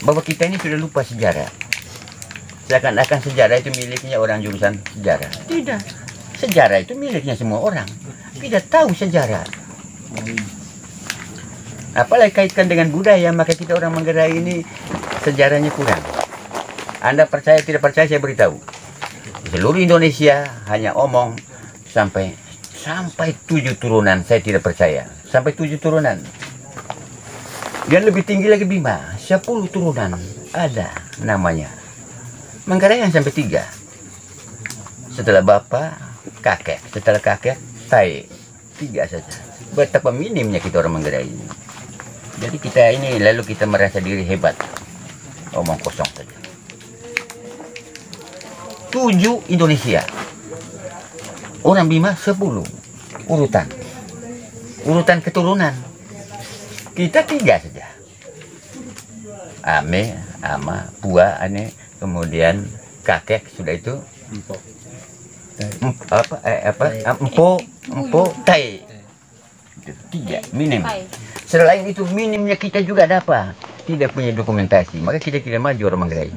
bahwa kita ini sudah lupa sejarah. Seakan-akan sejarah itu miliknya orang jurusan sejarah. Tidak. Sejarah itu miliknya semua orang. Tidak tahu sejarah. Apalagi kaitkan dengan budaya, maka kita orang Manggarai ini sejarahnya kurang. Anda percaya tidak percaya, saya beritahu. Di seluruh Indonesia hanya omong sampai 7 turunan, saya tidak percaya. Sampai 7 turunan. Dan lebih tinggi lagi Bima, 10 turunan ada namanya. Manggarai yang sampai 3. Setelah bapak, kakek. Setelah kakek, tai. 3 saja. Betapa minimnya kita orang Manggarai ini. Jadi kita ini lalu kita merasa diri hebat. Omong kosong saja. 7 Indonesia. Orang Bima 10. Urutan. Urutan keturunan. Kita 3 saja. Ame, ama, pua, ane, kemudian kakek sudah itu. Empo, tai. 3 minim. Selain itu minimnya kita juga ada apa? Tidak punya dokumentasi. Maka kita tidak maju orang Manggarai.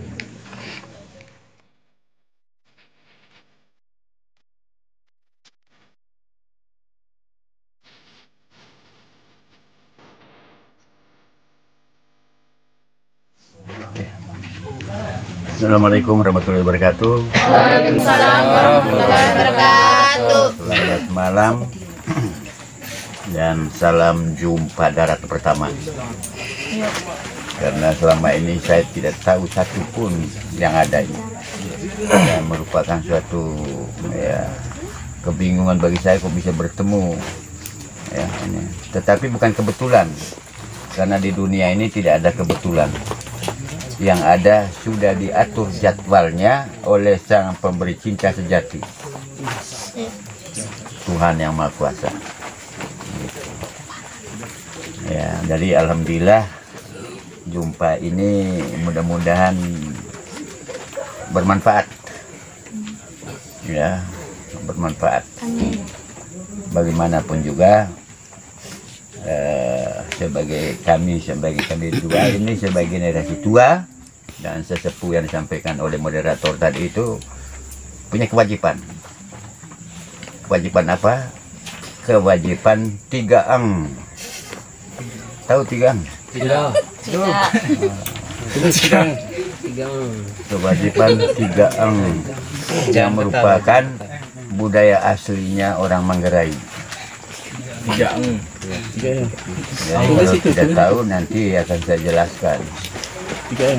Assalamualaikum warahmatullahi wabarakatuh. Waalaikumsalam warahmatullahi wabarakatuh. Selamat malam dan salam jumpa darat pertama. Karena selama ini saya tidak tahu satupun yang ada ini. Dan merupakan suatu kebingungan bagi saya kok bisa bertemu. Ya, ini. Tetapi bukan kebetulan. Karena di dunia ini tidak ada kebetulan. Yang ada sudah diatur jadwalnya oleh Sang Pemberi Cinta Sejati, Tuhan Yang Maha Kuasa. Ya, jadi alhamdulillah jumpa ini mudah-mudahan bermanfaat. Ya, bermanfaat. Bagaimanapun juga sebagai kami juga ini sebagai generasi tua dan sesepuh yang disampaikan oleh moderator tadi itu punya kewajiban. Kewajiban apa? Kewajiban 3 Tahu 3 Tidak. Kewajiban 3 yang merupakan budaya aslinya orang Manggarai. Ya, kalau tidak tahu nanti akan saya jelaskan. 3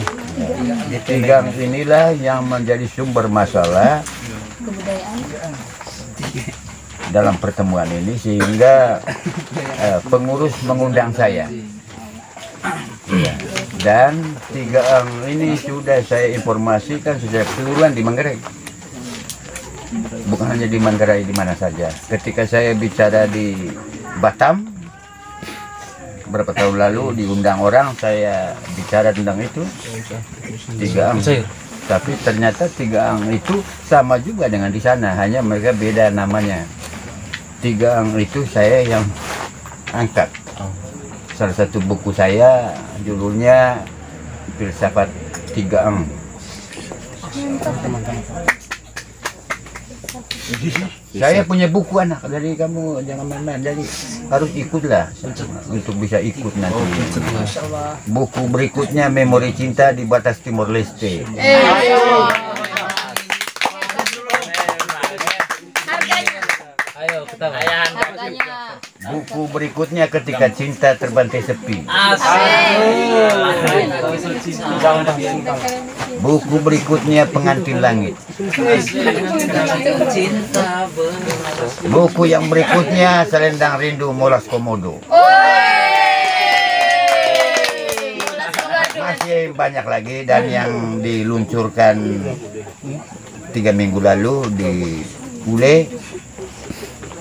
inilah yang menjadi sumber masalah dalam pertemuan ini sehingga pengurus mengundang saya. Ya. Dan 3 ini sudah saya informasikan secara keseluruhan di Manggarai. Bukan hanya di Manggarai, di mana saja. Ketika saya bicara di Batam beberapa tahun lalu diundang orang, saya bicara tentang itu 3 tapi ternyata 3 itu sama juga dengan di sana, hanya mereka beda namanya. 3 itu saya yang angkat. Salah satu buku saya judulnya Filsafat 3 Saya punya buku anak, jadi kamu jangan main-main, jadi harus ikutlah untuk bisa ikut nanti. Buku berikutnya Memori Cinta di Batas Timor Leste. Buku berikutnya Ketika Cinta Terbantai Sepi. Buku berikutnya Pengantin Langit. Buku yang berikutnya Selendang Rindu Molas Komodo. Masih banyak lagi, dan yang diluncurkan 3 minggu lalu di Ule,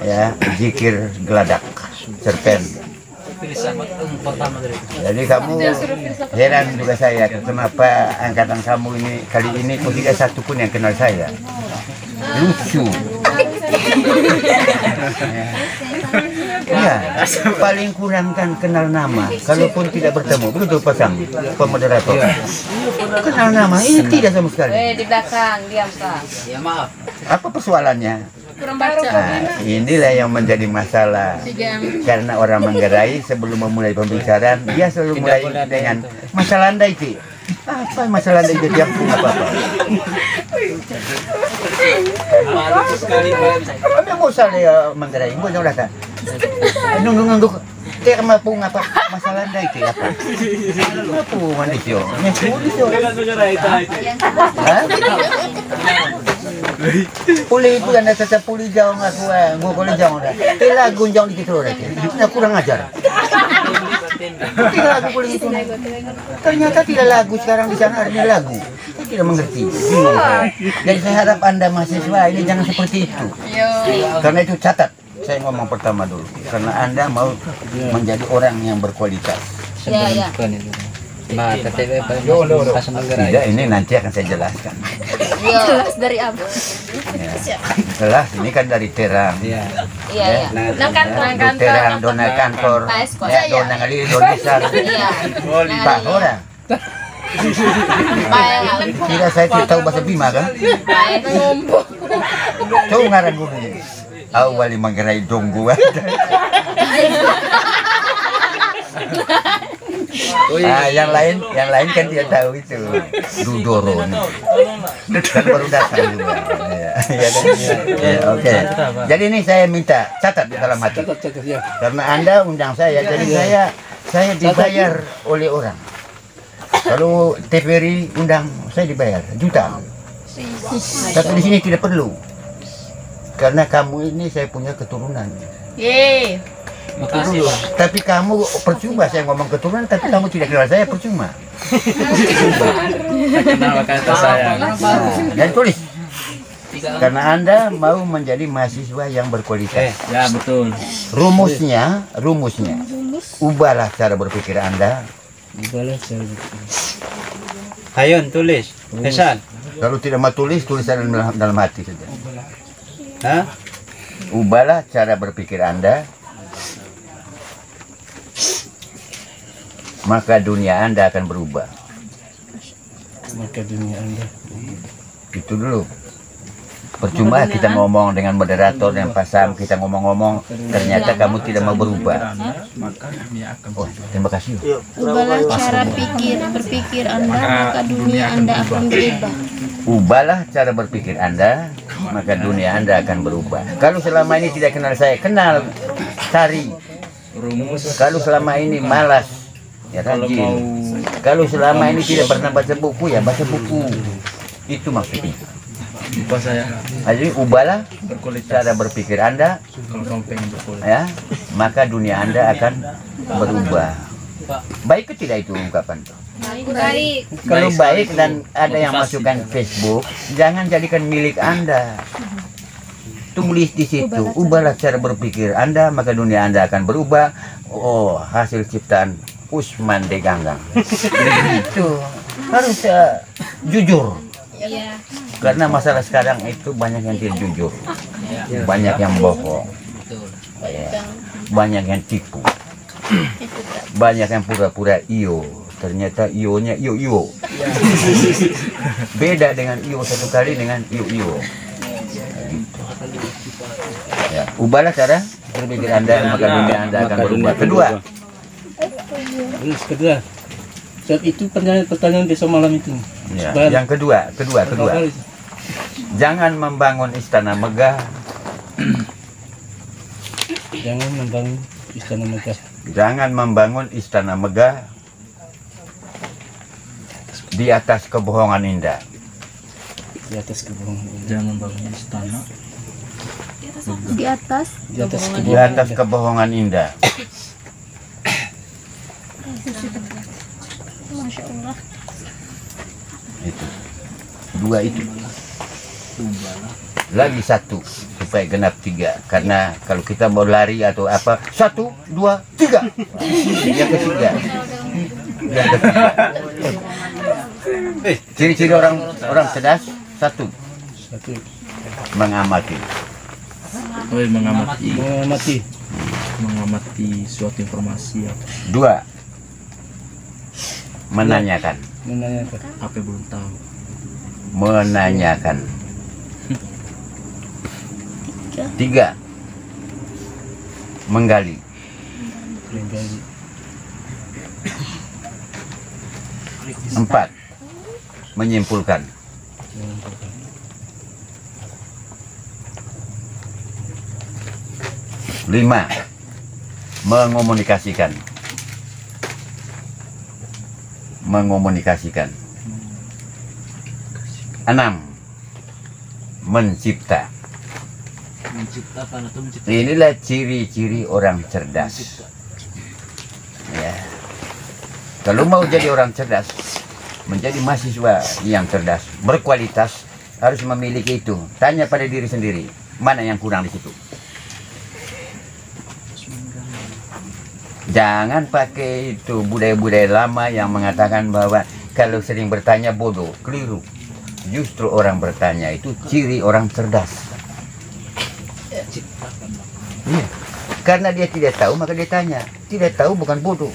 ya, Zikir Geladak Cerpen. Jadi kamu heran juga saya, kenapa angkatan kamu ini kali ini kok tidak satu pun yang kenal saya. Lucu. Ya, paling kurang kan kenal nama. Kalaupun tidak bertemu, begitu pasang pemoderator. Kenal nama ini tidak sama sekali. Di belakang, diam Kak. Ya maaf. Apa persoalannya? Kurang baca. Nah, inilah yang menjadi masalah. Karena orang Manggarai sebelum memulai pembicaraan, dia selalu mulai dengan masalah Anda itu. Apa masalah Anda itu? Dia pun apa-apa. Apa mau saya Manggarai? Gue jangan rasa. Nunggu. Dia mampu apa masalah Anda itu apa? Apa manusia? Puli itu kan ada puli jauh nggak gua boleh jauh dah. Lagu jauh dikit loh dah. Nah, kurang ajar. Lagu puli itu. Ternyata tidak lagu sekarang di sana artinya lagu. Saya tidak mengerti. Bingung saya. Jadi saya harap Anda mahasiswa ini jangan seperti itu. Karena itu catat. Saya ngomong pertama dulu. Karena Anda mau menjadi orang yang berkualitas. Ya. Nah, KTP pas Manggarai. Tidak, ini nanti akan saya jelaskan. Jelas dari apa? Ya. Jelas, ini kan dari Terang. Iya. Iya. Nang kantor. Terang, dona kantor, ya, dona ngali, dona besar. Iya. Pak orang. Kira saya tidak tahu bahasa Bima kan? Coba ngarang gue ini. Awali Manggarai donggu. Yang lain kan dia tahu itu Dudoro kan baru datang juga. Oke. Jadi ini saya minta catat di dalam hati. Karena Anda undang saya, jadi saya dibayar oleh orang. Kalau TVRI undang saya dibayar juta. Tapi di sini tidak perlu. Karena kamu ini saya punya keturunan. Makasih, Pak. Tapi kamu percuma saya ngomong keturunan, tapi kamu tidak kenal saya percuma. Kenal kata saya. Dan tulis. Karena Anda mau menjadi mahasiswa yang berkualitas. Ya betul. Rumusnya, ubahlah cara berpikir Anda. Hayun tulis. Hesan. Kalau tidak mau tulis dalam hati saja. Hah? Ubahlah cara berpikir Anda. Maka dunia Anda akan berubah. Itu dulu. Percuma kita ngomong dengan moderator yang pasang, kita ngomong-ngomong, ternyata kamu tidak mau berubah. Oh, terima kasih. Ubahlah cara berpikir Anda, maka dunia Anda akan berubah. Ubahlah cara berpikir Anda, maka dunia Anda akan berubah. Kalau selama ini tidak kenal saya, kenal, cari. Kalau selama ini malas, ya rajin. Kalau selama ini tidak pernah baca buku, ya baca buku. Itu maksudnya. Jadi ubahlah cara berpikir Anda, ya, maka dunia Anda akan berubah. Baik ke tidak itu ungkapan? Baik. Kalau baik dan ada yang masukkan Facebook, jangan jadikan milik Anda. Tulis di situ, ubahlah cara berpikir Anda, maka dunia Anda akan berubah. Oh, hasil ciptaan Usman De Ganggang. Itu harus jujur. Iya. Karena masalah sekarang itu banyak yang tidak jujur, banyak yang bohong, ya. Banyak yang tipu, banyak yang pura-pura iyo, ternyata ionya iyo. Beda dengan iyo satu kali dengan iyo. Ya, ubahlah cara berpikir Anda, maka dunia Anda akan berubah. Kedua. Saat itu pertanyaan besok malam itu. Ya, yang kedua. Jangan membangun istana megah. Jangan membangun istana megah. Jangan membangun istana megah di atas kebohongan indah. Di atas kebohongan. Jangan membangun istana. Di atas Kebohongan indah. Masya Allah. Itu. Dua itu. Lagi satu supaya genap tiga. Karena kalau kita mau lari atau apa, 1, 2, 3. Yang ketiga. Ciri-ciri orang cerdas, satu, mengamati. Mengamati. Mengamati suatu informasi atau 2. Menanyakan. Menanyakan. apa yang belum tahu. Menanyakan. 3. Menggali. Menggali. 4. Menyimpulkan. Menyimpulkan. 5. Mengomunikasikan. Mengomunikasikan. 6. Mencipta. Menciptakan atau menciptakan. Inilah ciri-ciri orang cerdas. Ya. Kalau mau jadi orang cerdas, menjadi mahasiswa yang cerdas, berkualitas, harus memiliki itu. Tanya pada diri sendiri, mana yang kurang di situ. Jangan pakai itu budaya-budaya lama yang mengatakan bahwa kalau sering bertanya bodoh, keliru. Justru orang bertanya itu ciri orang cerdas. Iya. Karena dia tidak tahu maka dia tanya. Tidak tahu bukan bodoh.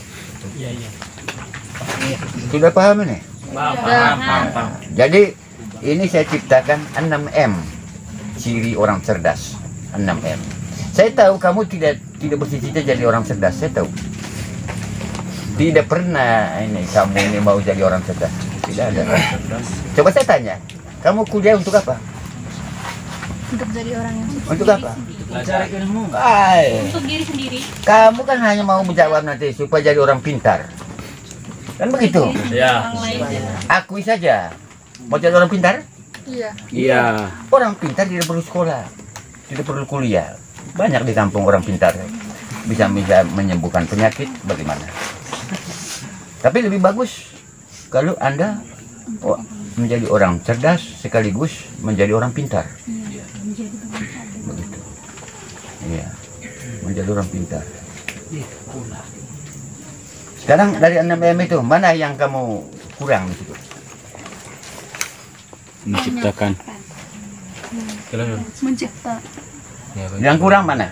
Sudah paham ini? Paham. Jadi ini saya ciptakan 6M ciri orang cerdas. 6M. Saya tahu kamu tidak bercita-cita jadi orang cerdas. Saya tahu. Tidak pernah ini kamu ini mau jadi orang cerdas. Tidak ada. Coba saya tanya, kamu kuliah untuk apa? Untuk jadi orang yang sukses. Untuk apa? Mencari ilmu. Untuk diri sendiri. Kamu kan hanya mau menjawab nanti supaya jadi orang pintar. Kan begitu? Ya. Orang lain. Akui saja. Mau jadi orang pintar? Iya. Orang pintar tidak perlu sekolah, tidak perlu kuliah. Banyak di kampung orang pintar bisa menyembuhkan penyakit. Bagaimana? Tapi lebih bagus kalau Anda menjadi orang cerdas sekaligus menjadi orang pintar. Begitu. Iya. Menjadi orang pintar. Sekarang dari 6M itu mana yang kamu kurang di situ? Menciptakan. Mencipta. Yang kurang mana?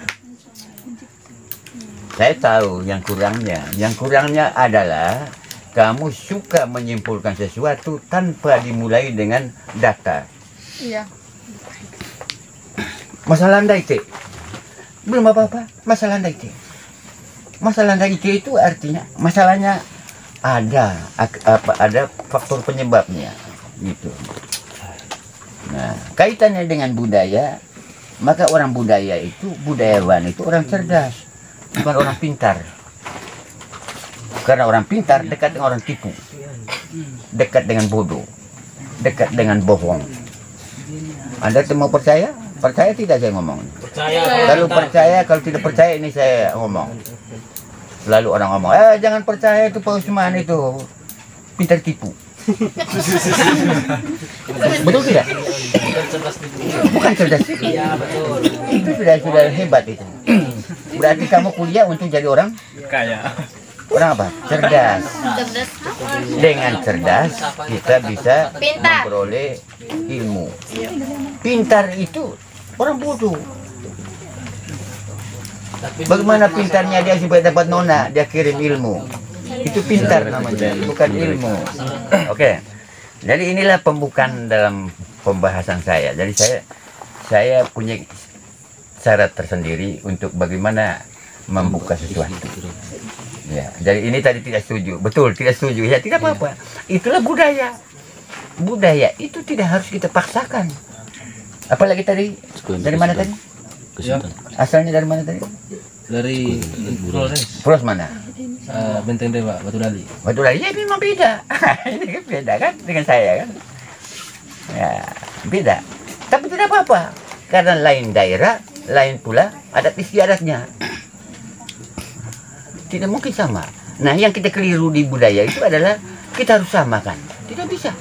Saya tahu yang kurangnya. Yang kurangnya adalah kamu suka menyimpulkan sesuatu tanpa dimulai dengan data. Iya. Masalah Anda itu belum apa-apa. Masalah Anda itu. Masalah Anda itu artinya masalahnya ada faktor penyebabnya gitu. Nah, kaitannya dengan budaya, maka orang budaya itu, budayawan itu orang cerdas, bukan orang pintar. Karena orang pintar dekat dengan orang tipu, dekat dengan bodoh, dekat dengan bohong. Anda mau percaya? Percaya tidak saya ngomong? Percaya. Kalau percaya, kalau tidak percaya ini saya ngomong. Selalu orang ngomong, jangan percaya itu Pak Usman itu pintar tipu. Betul tidak? Bukan cerdas. Iya, betul. Itu sudah hebat itu. Berarti kamu kuliah untuk jadi orang Kaya. orang apa? Cerdas. Cerdas. Dengan cerdas kita bisa Pintar. memperoleh ilmu. Pintar itu orang bodoh. Bagaimana pintarnya dia supaya dapat nona, dia kirim ilmu. Itu pintar namanya, bukan ilmu. Oke. Jadi inilah pembukaan dalam pembahasan saya. Jadi saya punya syarat tersendiri untuk bagaimana membuka sesuatu. Ya, jadi ini tadi tidak setuju. Betul, tidak setuju. Ya, tidak apa-apa. Itulah budaya. Budaya itu tidak harus kita paksakan. Apalagi tadi? Dari mana tadi? Asalnya dari mana tadi? Dari Flores, Pros mana? Benteng Dewa, Batu Dali. Batu Dali ya memang beda. Ini kan beda kan dengan saya kan. Ya, beda. Tapi tidak apa-apa. Karena lain daerah, lain pula adat istiadatnya. Tidak mungkin sama. Nah, yang kita keliru di budaya itu adalah kita harus samakan. Tidak bisa.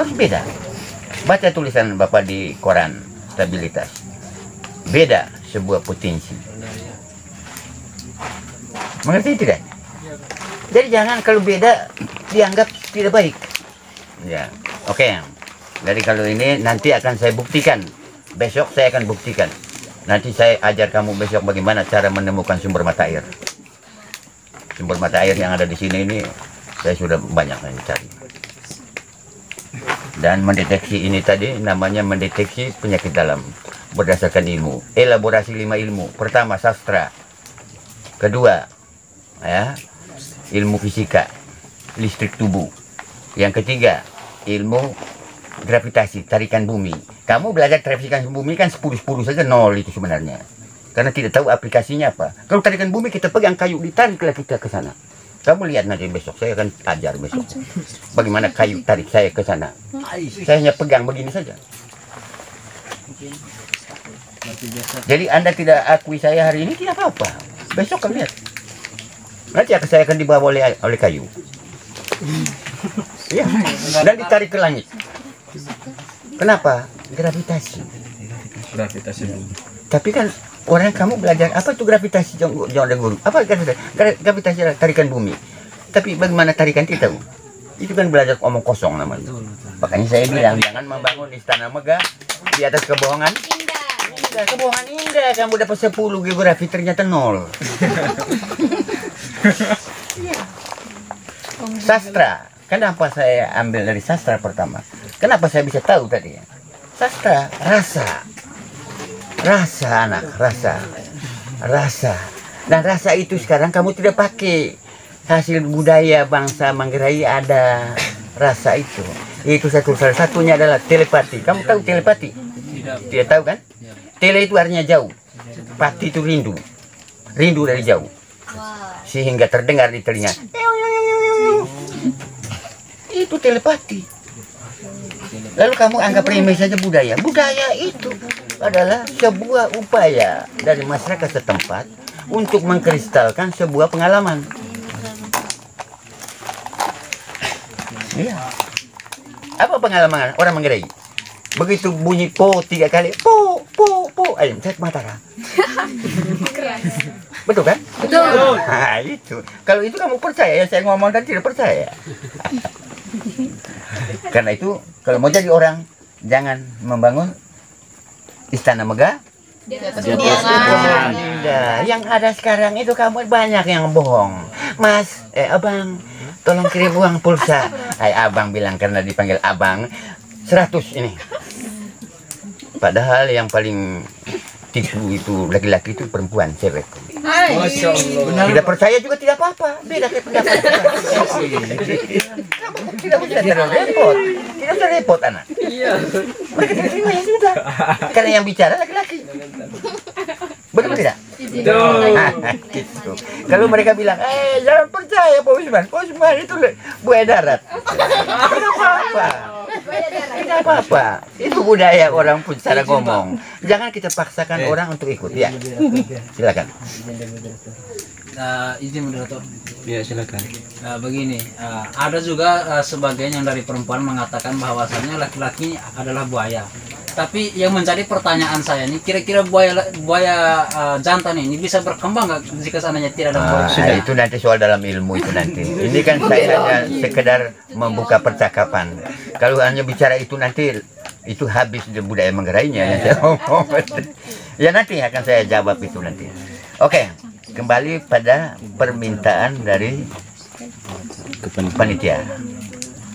Harus beda. Baca tulisan Bapak di koran stabilitas. Beda sebuah potensi. Mengerti tidak? Jadi jangan kalau beda dianggap tidak baik. Ya, oke. Jadi kalau ini nanti akan saya buktikan. Besok saya akan buktikan. Nanti saya ajar kamu besok bagaimana cara menemukan sumber mata air. Sumber mata air yang ada di sini ini saya sudah banyak cari. Dan mendeteksi ini tadi namanya mendeteksi penyakit dalam berdasarkan ilmu. Elaborasi 5 ilmu. Pertama sastra. Kedua ya, ilmu fisika, listrik tubuh. Yang ketiga ilmu gravitasi, tarikan bumi. Kamu belajar tarikan bumi kan 10-10 saja, 0 itu sebenarnya. Karena tidak tahu aplikasinya apa. Kalau tarikan bumi kita pegang kayu, ditariklah kita ke sana. Kamu lihat nanti besok, saya akan ajar besok. Bagaimana kayu tarik saya ke sana. Saya hanya pegang begini saja. Jadi Anda tidak akui saya hari ini, tidak apa-apa. Besok kan lihat. Nanti saya akan dibawa oleh kayu. Ya, dan ditarik ke langit. Kenapa? Gravitasi. Gravitasi. Tapi kan orang kamu belajar apa itu gravitasi jangan guru. Apa gravitasi tarikan bumi. Tapi bagaimana tarikan kita? Itu kan belajar omong kosong namanya. Makanya saya bilang jangan membangun istana megah di atas kebohongan. Indah, kebohongan indah. Kamu dapat 10 geografi ternyata 0. Sastra. Kenapa saya ambil dari sastra pertama? Kenapa saya bisa tahu tadi? Sastra, rasa. Rasa anak, rasa. Dan rasa itu sekarang kamu tidak pakai. Hasil budaya bangsa Manggarai ada rasa itu. Itu salah satunya adalah telepati. Kamu tahu telepati? Tidak tahu kan? Tele itu artinya jauh. Pati itu rindu. Rindu dari jauh. Sehingga terdengar di telinga. Itu telepati. Lalu kamu anggap remeh saja budaya. Budaya itu adalah sebuah upaya dari masyarakat setempat untuk mengkristalkan sebuah pengalaman. Iya. Apa pengalaman orang Manggarai? Begitu bunyi po 3 kali, po, ayam saya Mataram. Betul kan? Betul. Nah, itu. Kalau itu kamu percaya, ya saya ngomong dan tidak percaya. Karena itu, kalau mau jadi orang, jangan membangun istana megah. Yang ada sekarang itu kamu banyak yang bohong. Mas, abang, tolong kirim uang pulsa. Abang bilang karena dipanggil abang, 100 ini. Padahal yang paling tipu itu laki-laki itu perempuan, cewek. Masya Allah. Tidak percaya juga tidak apa-apa. Beda kayak pendapat. Kamu tidak usah terlalu repot. Tidak usah repot anak. Mereka tidak terima ya sudah. Karena yang bicara laki-laki. Betul tidak? Gitu. Kalau mereka bilang, jangan percaya Pak Usman. Pak Usman itu buaya darat. Tidak apa-apa. Tidak apa-apa. Itu budaya orang pun cara ngomong. Jangan kita paksakan orang untuk ikut. Ya, silakan. Izin moderator. Ya silakan. Begini, ada juga sebagian yang dari perempuan mengatakan bahwasannya laki-laki adalah buaya. Tapi yang menjadi pertanyaan saya ini, kira-kira buaya jantan ini bisa berkembang nggak jika seandainya tidak ada buaya? Itu nanti soal dalam ilmu itu nanti. Ini kan saya hanya sekedar membuka percakapan. Kalau hanya bicara itu nanti itu habis budaya Manggarainya. Ya nanti akan saya jawab itu nanti. Oke, kembali pada permintaan dari panitia.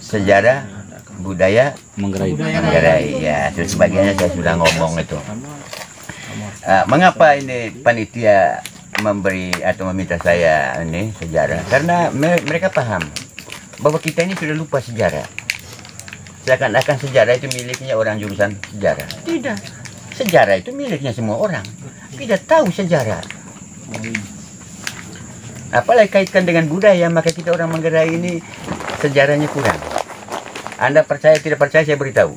Sejarah budaya Manggarai ya, sebagainya saya sudah ngomong itu. Mengapa ini panitia memberi atau meminta saya ini sejarah? Karena mereka paham bahwa kita ini sudah lupa sejarah. Seakan-akan sejarah itu miliknya orang jurusan sejarah. Tidak. Sejarah itu miliknya semua orang. Tidak tahu sejarah. Apalagi kaitkan dengan budaya, maka kita orang Manggarai ini sejarahnya kurang. Anda percaya tidak percaya saya beritahu.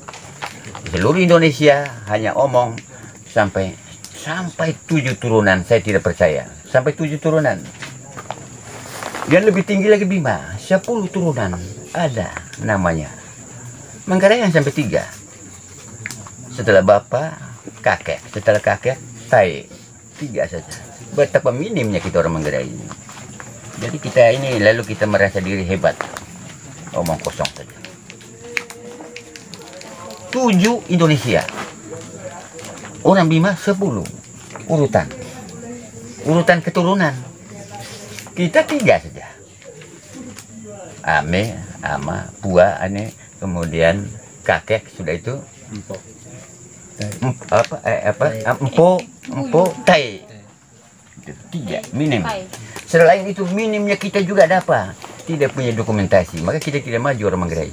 Di seluruh Indonesia hanya omong sampai 7 turunan, saya tidak percaya. Sampai 7 turunan. Dan lebih tinggi lagi Bima, 10 turunan ada namanya. Manggarai yang sampai 3. Setelah bapak, kakek. Setelah kakek, tai. 3 saja. Betapa minimnya kita orang Manggarai ini. Jadi kita ini lalu kita merasa diri hebat. Omong kosong saja. 7 Indonesia. Orang Bima 10. urutan keturunan. Kita 3 saja. Ame, ama, pua, ane, kemudian kakek sudah itu. Empo, tai. Itu 3 minim. Selain itu minimnya kita juga ada apa? Tidak punya dokumentasi, maka kita tidak maju orang Manggarai.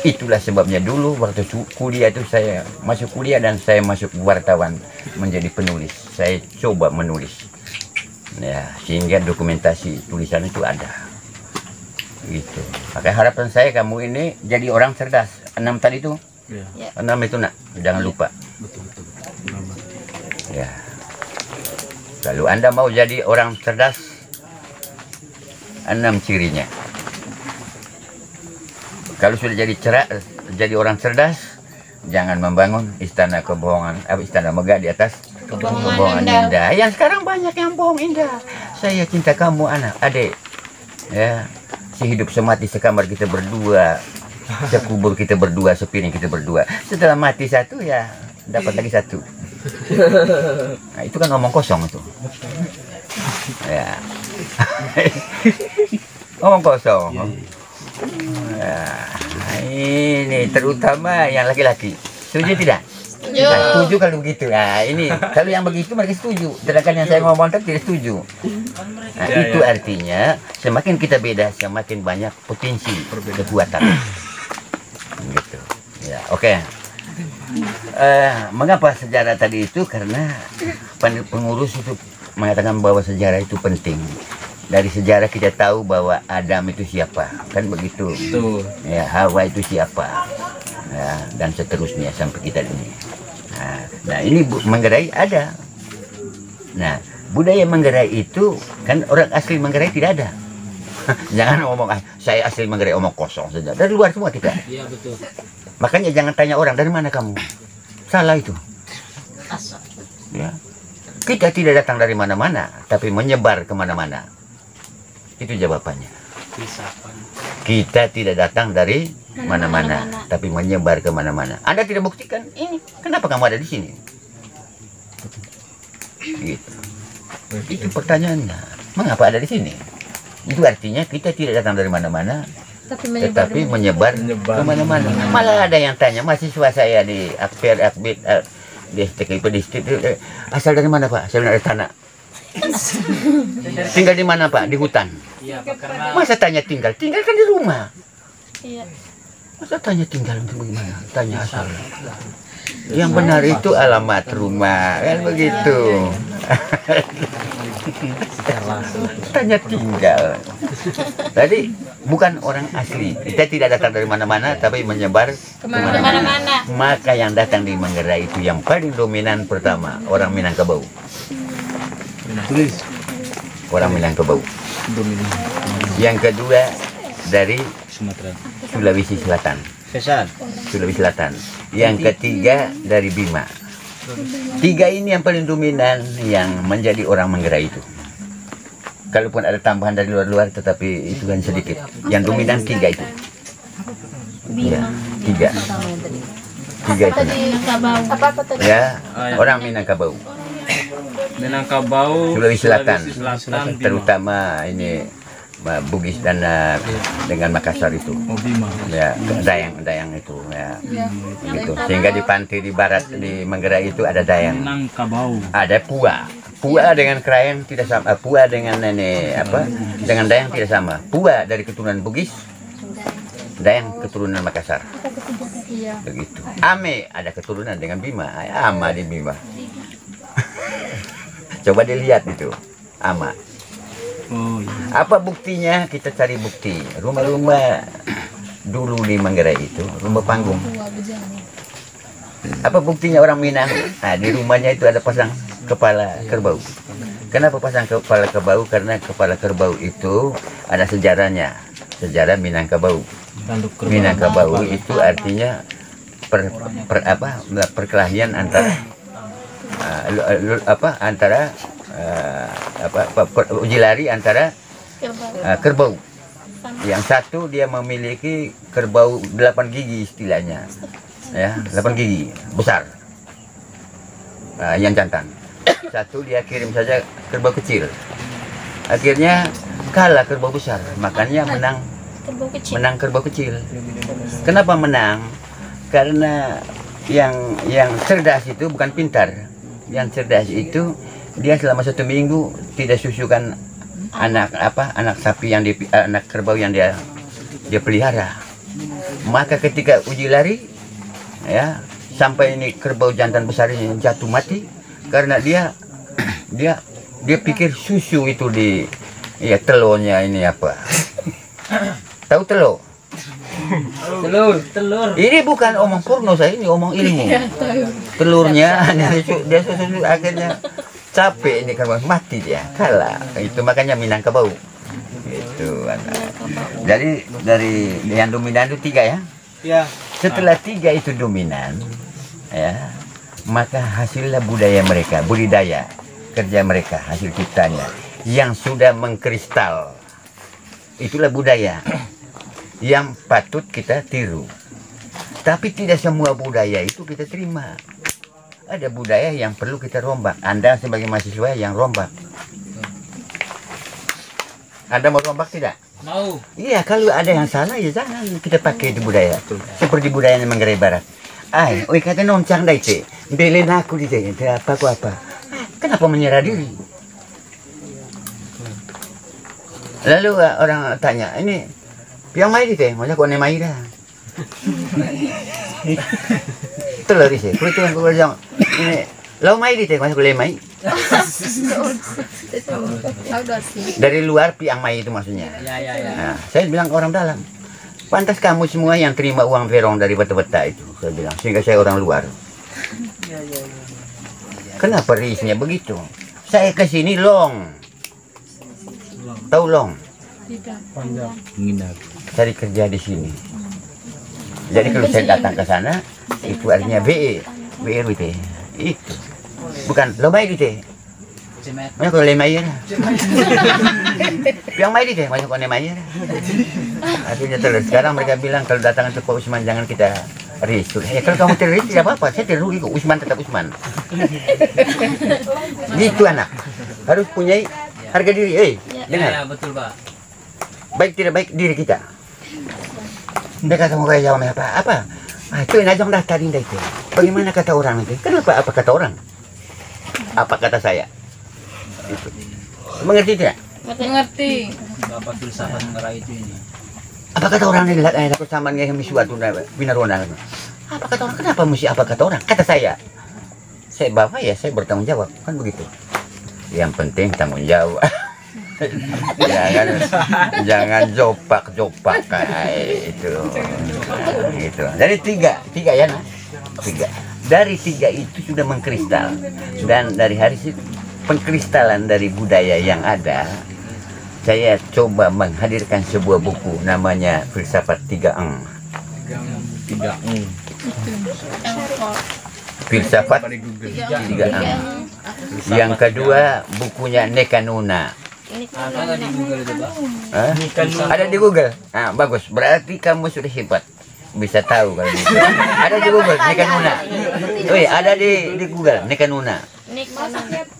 Itulah sebabnya dulu waktu kuliah itu saya masuk kuliah dan saya masuk wartawan menjadi penulis. Saya coba menulis. Ya, sehingga dokumentasi tulisan itu ada. Gitu. Maka harapan saya kamu ini jadi orang cerdas. 6 tadi itu. Ya. 6 itu nak, jangan lupa. Betul. Ya. Kalau Anda mau jadi orang cerdas, 6 cirinya. Kalau sudah jadi orang cerdas, jangan membangun istana kebohongan, istana megah di atas kebohongan indah. Yang sekarang banyak yang bohong indah. Saya cinta kamu anak, adik. Ya, sehidup semati sekamar kita berdua, sekubur kita berdua, sepiring kita berdua. Setelah mati satu ya dapat lagi satu. Nah, itu kan ngomong kosong itu. Ya. Ngomong kosong. Nah, ini terutama yang laki-laki. Setuju tidak? Setuju kalau begitu. Nah, ini kalau yang begitu mereka setuju. Sedangkan yang saya ngomong tadi tidak setuju. Nah, itu artinya semakin kita beda, semakin banyak potensi kekuatan. Gitu. Ya, oke. Mengapa sejarah tadi itu? Karena pengurus itu mengatakan bahwa sejarah itu penting. Dari sejarah kita tahu bahwa Adam itu siapa, kan begitu. Betul. Ya, Hawa itu siapa, ya, dan seterusnya sampai kita ini. Nah ini Manggarai ada. Nah, budaya Manggarai itu kan orang asli Manggarai tidak ada. Jangan ngomong saya asli Manggarai, omong kosong saja. Dari luar semua kita. Iya betul. Makanya jangan tanya orang dari mana kamu. Salah itu. Ya. Kita tidak datang dari mana-mana, tapi menyebar kemana-mana. Itu jawabannya. Kita tidak datang dari mana-mana, tapi menyebar kemana-mana. Anda tidak buktikan ini. Kenapa kamu ada di sini? Gitu. Itu pertanyaannya. Mengapa ada di sini? Itu artinya kita tidak datang dari mana-mana, tetapi menyebar kemana-mana. Malah ada yang tanya mahasiswa saya di Akpir, Akbit, di STKIP distrik, asal dari mana Pak? Saya dari tanah. Tinggal di mana Pak? Di hutan. Iya, karena Masa tanya tinggal? Tinggal kan di rumah. Iya. Masa tanya tinggal itu bagaimana? Tanya asal. Yang benar itu alamat rumah, kan begitu. Tanya tinggal. Tadi bukan orang asli. Kita tidak datang dari mana-mana, tapi menyebar kemana-mana. Maka yang datang di Manggarai itu yang paling dominan pertama orang Minangkabau. Tulis. Orang Minangkabau. Dominan. Yang kedua dari Sumatera. Sulawesi Selatan. Pesan. Sulawesi Selatan. Yang ketiga dari Bima. 3 ini yang paling dominan yang menjadi orang Manggarai itu. Kalaupun ada tambahan dari luar-luar, tetapi itu kan sedikit. Yang dominan 3 itu. Ya, 3. 3 itu. Ya, orang Minangkabau. Minangkabau. Sulawesi Selatan. Bima. Terutama ini Bugis dan dengan Makassar itu. Oh, Bima. Ya, dayang itu ya. Gitu. Sehingga di pantai di barat di Manggarai itu ada dayang. Minangkabau. Ada Pua. Pua dengan Krayan tidak sama. Pua dengan dengan dayang tidak sama. Pua dari keturunan Bugis, dayang keturunan Makassar. Begitu. Ame ada keturunan dengan Bima. Ama di Bima. Coba dilihat itu. Ama. Oh iya. Apa buktinya? Kita cari bukti. Rumah-rumah dulu di Manggarai itu rumah panggung. Apa buktinya orang Minang? Nah, di rumahnya itu ada pasang kepala kerbau. Kenapa pasang kepala kerbau? Karena kepala kerbau itu ada sejarahnya. Sejarah Minangkabau. Minangkabau itu artinya perkelahian antara uji lari antara kerbau. Yang satu dia memiliki kerbau 8 gigi istilahnya, ya 8 gigi besar. yang jantan. Satu dia kirim saja kerbau kecil. Akhirnya kalah kerbau besar, makanya Kerbau kecil. menang kerbau kecil. Kenapa menang? Karena yang cerdas itu bukan pintar. Yang cerdas itu dia selama 1 minggu tidak susukan anak sapi anak kerbau yang dia pelihara. Maka ketika uji lari, ya, sampai ini kerbau jantan besar ini jatuh mati karena dia pikir susu itu di telurnya ini apa? Tahu telur? Telur. Ini bukan omong porno, saya ini omong ilmu. Telurnya dia susu akhirnya capek ini kerbau mati dia, kalah. Itu makanya Minangkabau. Itu. Jadi dari yang dominan itu 3 ya. Ya. Setelah 3 itu dominan, ya, maka hasillah budaya mereka, budidaya kerja mereka, hasil ciptanya yang sudah mengkristal. Itulah budaya yang patut kita tiru. Tapi tidak semua budaya itu kita terima. Ada budaya yang perlu kita rombak. Anda sebagai mahasiswa yang rombak. Anda mau rombak tidak? Mau. Iya, kalau ada yang salah ya jangan kita pakai itu budaya. Seperti budaya Manggarai Barat. Oi kata noncang dai te, belen aku di te, apa. Kenapa menyerah diri? Lalu orang tanya, ini yang mai di te, masa kau ne mai dah. Telur di te, kulit yang kau bilang ini lau mai di te, masa kau le mai. Dari luar piang mai itu maksudnya. Ya. Nah, saya bilang ke orang dalam, pantas kamu semua yang terima uang verong dari bata-bata itu, saya bilang, sehingga saya orang luar. Kenapa risnya begitu? Saya ke sini long. Tahu long? Menghindar. Cari kerja di sini. Jadi kalau saya datang ke sana, itu artinya BRWT. Itu. Bukan lo mai di teh. Mana kalau le mai ya? Yang mai di teh, mana kalau le mai ya? Artinya terus sekarang mereka bilang kalau datang ke Pak Usman jangan kita risuk. Kalau kamu terus tidak apa-apa, saya terrugi kok. Usman tetap Usman. Gitu anak. Harus punya harga diri. Dengar. Ya, betul, Pak. Baik tidak baik diri kita. Dia kata mau kayak jawab apa? Itu yang ajang daftarin dah itu. Bagaimana kata orang nanti? Kenapa apa kata orang? Apa kata saya? Itu. Mengerti tidak? Mengerti. Bapak filsafat Manggarai itu ini. Apa kata orang yang lihat ayat persamaan yang misuatu binarona? Apa kata orang? Kenapa mesti apa kata orang? Kata saya. Saya bapak ya, saya bertanggung jawab. Kan begitu. Yang penting tanggung jawab. jangan jopak kayak itu. Gitu. Dari tiga ya, nah. 3. Dari 3 itu sudah mengkristal. Dan dari hari pengkristalan dari budaya yang ada, saya coba menghadirkan sebuah buku namanya Filsafat 3 Filsafat 3 Yang kedua bukunya Nekanuna. Ada di Google itu, Pak. Ada di Google. Nah, bagus. Berarti kamu sudah hebat. Bisa tahu kalau gitu. Ada di Google Nekanuna. Ada di Google Nekanuna.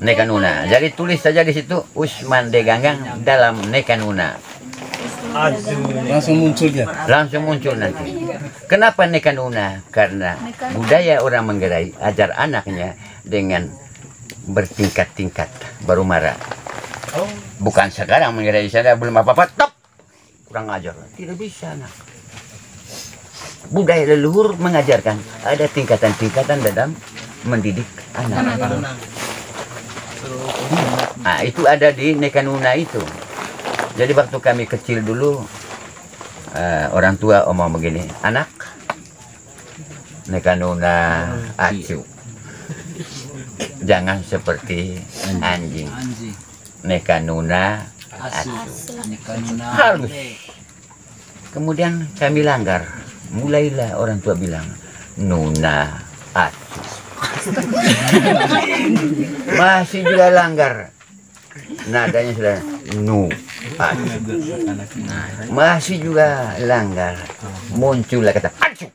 Nekanuna. Jadi tulis saja di situ Usman de Ganggang dalam Nekanuna. Langsung muncul dia. Langsung muncul nanti. Kenapa Nekanuna? Karena budaya orang Manggarai ajar anaknya dengan bertingkat-tingkat baru marah. Bukan sekarang Manggarai sana belum apa-apa top. Kurang ajar. Tidak bisa anak. Budaya leluhur mengajarkan ada tingkatan-tingkatan dalam mendidik anak. Nah, itu ada di Nekanuna itu. Jadi waktu kami kecil dulu, orang tua omong begini, anak, Nekanuna acu. Jangan seperti anjing. Nekanuna acu. Halus. Kemudian kami langgar. Mulailah orang tua bilang, Nuna acu. Masih juga langgar. Nadanya sudah nu acu. Masih juga langgar. Muncullah kata acu.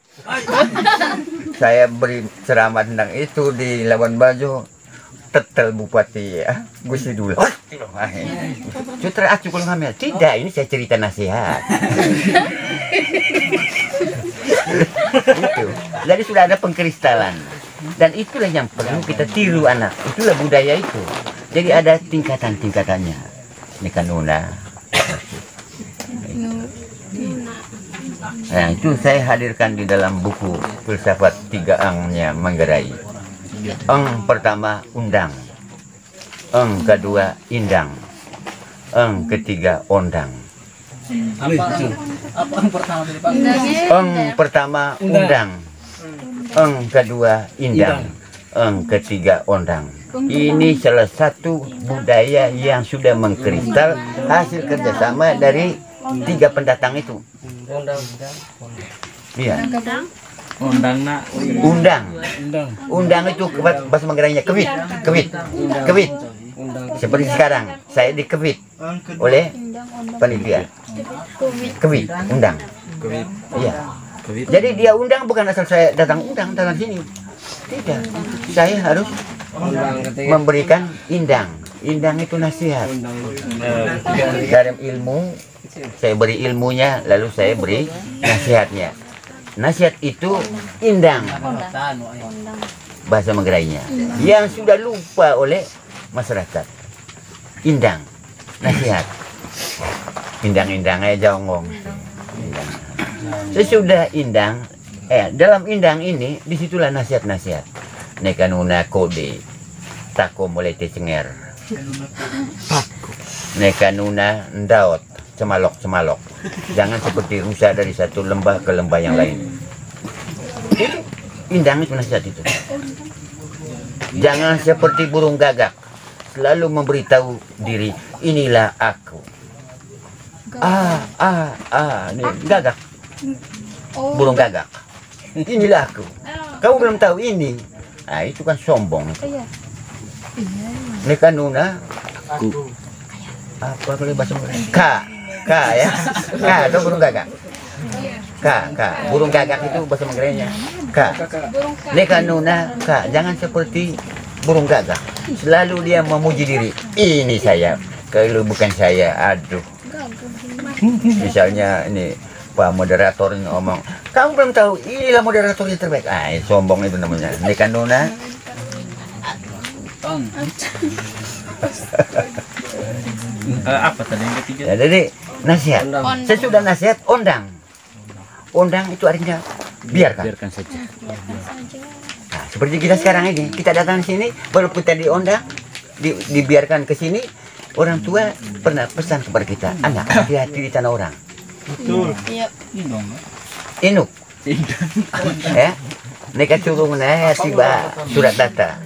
saya beri ceramah tentang itu di Labuan Bajo, tetel Bupati ya, Gusti dulu. Sutra acu kalau ngambil. Tidak, ini saya cerita nasihat. Itu. Jadi sudah ada pengkristalan. Dan itulah yang perlu kita tiru anak. Itulah budaya itu. Jadi ada tingkatan-tingkatannya. Ini kan Nuna. Nah, itu saya hadirkan di dalam buku Filsafat Tiga Engnya Manggarai. Eng pertama undang, eng kedua indang, eng ketiga ondang. Apa yang pertama tadi Pak? Eng pertama undang, eng kedua indang, eng ketiga ondang. Ini salah satu budaya yang sudah mengkristal hasil kerjasama dari tiga pendatang itu. Iya. Undang itu bahasa Manggarainya kewit. Seperti sekarang saya dikewit oleh panitia. Kewit, undang. Iya. Jadi dia undang bukan asal saya datang sini. Tidak. Saya harus memberikan indang. Indang itu nasihat. Dalam ilmu saya beri ilmunya, lalu saya beri nasihatnya. Nasihat itu indang, bahasa Manggarainya, yang sudah lupa oleh masyarakat. Indang, nasihat. Indang-indang aja jongong. Sesudah indang, dalam indang ini disitulah nasihat-nasihat. Nekanuna kode, tako mulai tesenger. Nekanuna ndaot, cemalok. Jangan seperti rusa dari satu lembah ke lembah yang lain. Indang itu nasihat itu. Jangan seperti burung gagak, selalu memberitahu diri, inilah aku. Ini gagak. Burung gagak. Inilah aku. Kamu belum tahu ini. Nah, itu kan sombong. Ini kan Nuna. Apa boleh bahasa Manggarai? K ya. K itu burung gagak. K. Burung gagak itu bahasa Manggarainya. K. Neka Nuna K. Jangan seperti burung gagak. Selalu dia memuji diri. Ini saya. Kalau bukan saya, aduh. Misalnya ini Pak moderator ini ngomong, kamu belum tahu inilah moderator yang terbaik. Sombong itu namanya. Neka Nuna. Apa tadi yang ketiga? Ya, jadi nasihat. Sesudah nasihat ondang. Ondang itu artinya biarkan saja. Nah, seperti kita sekarang ini, kita datang sini, walaupun tadi ondang, dibiarkan ke sini, orang tua pernah pesan kepada kita, anak hati-hati di tanah orang. Betul. Inuk. Ya, mereka suruh tiba surat data.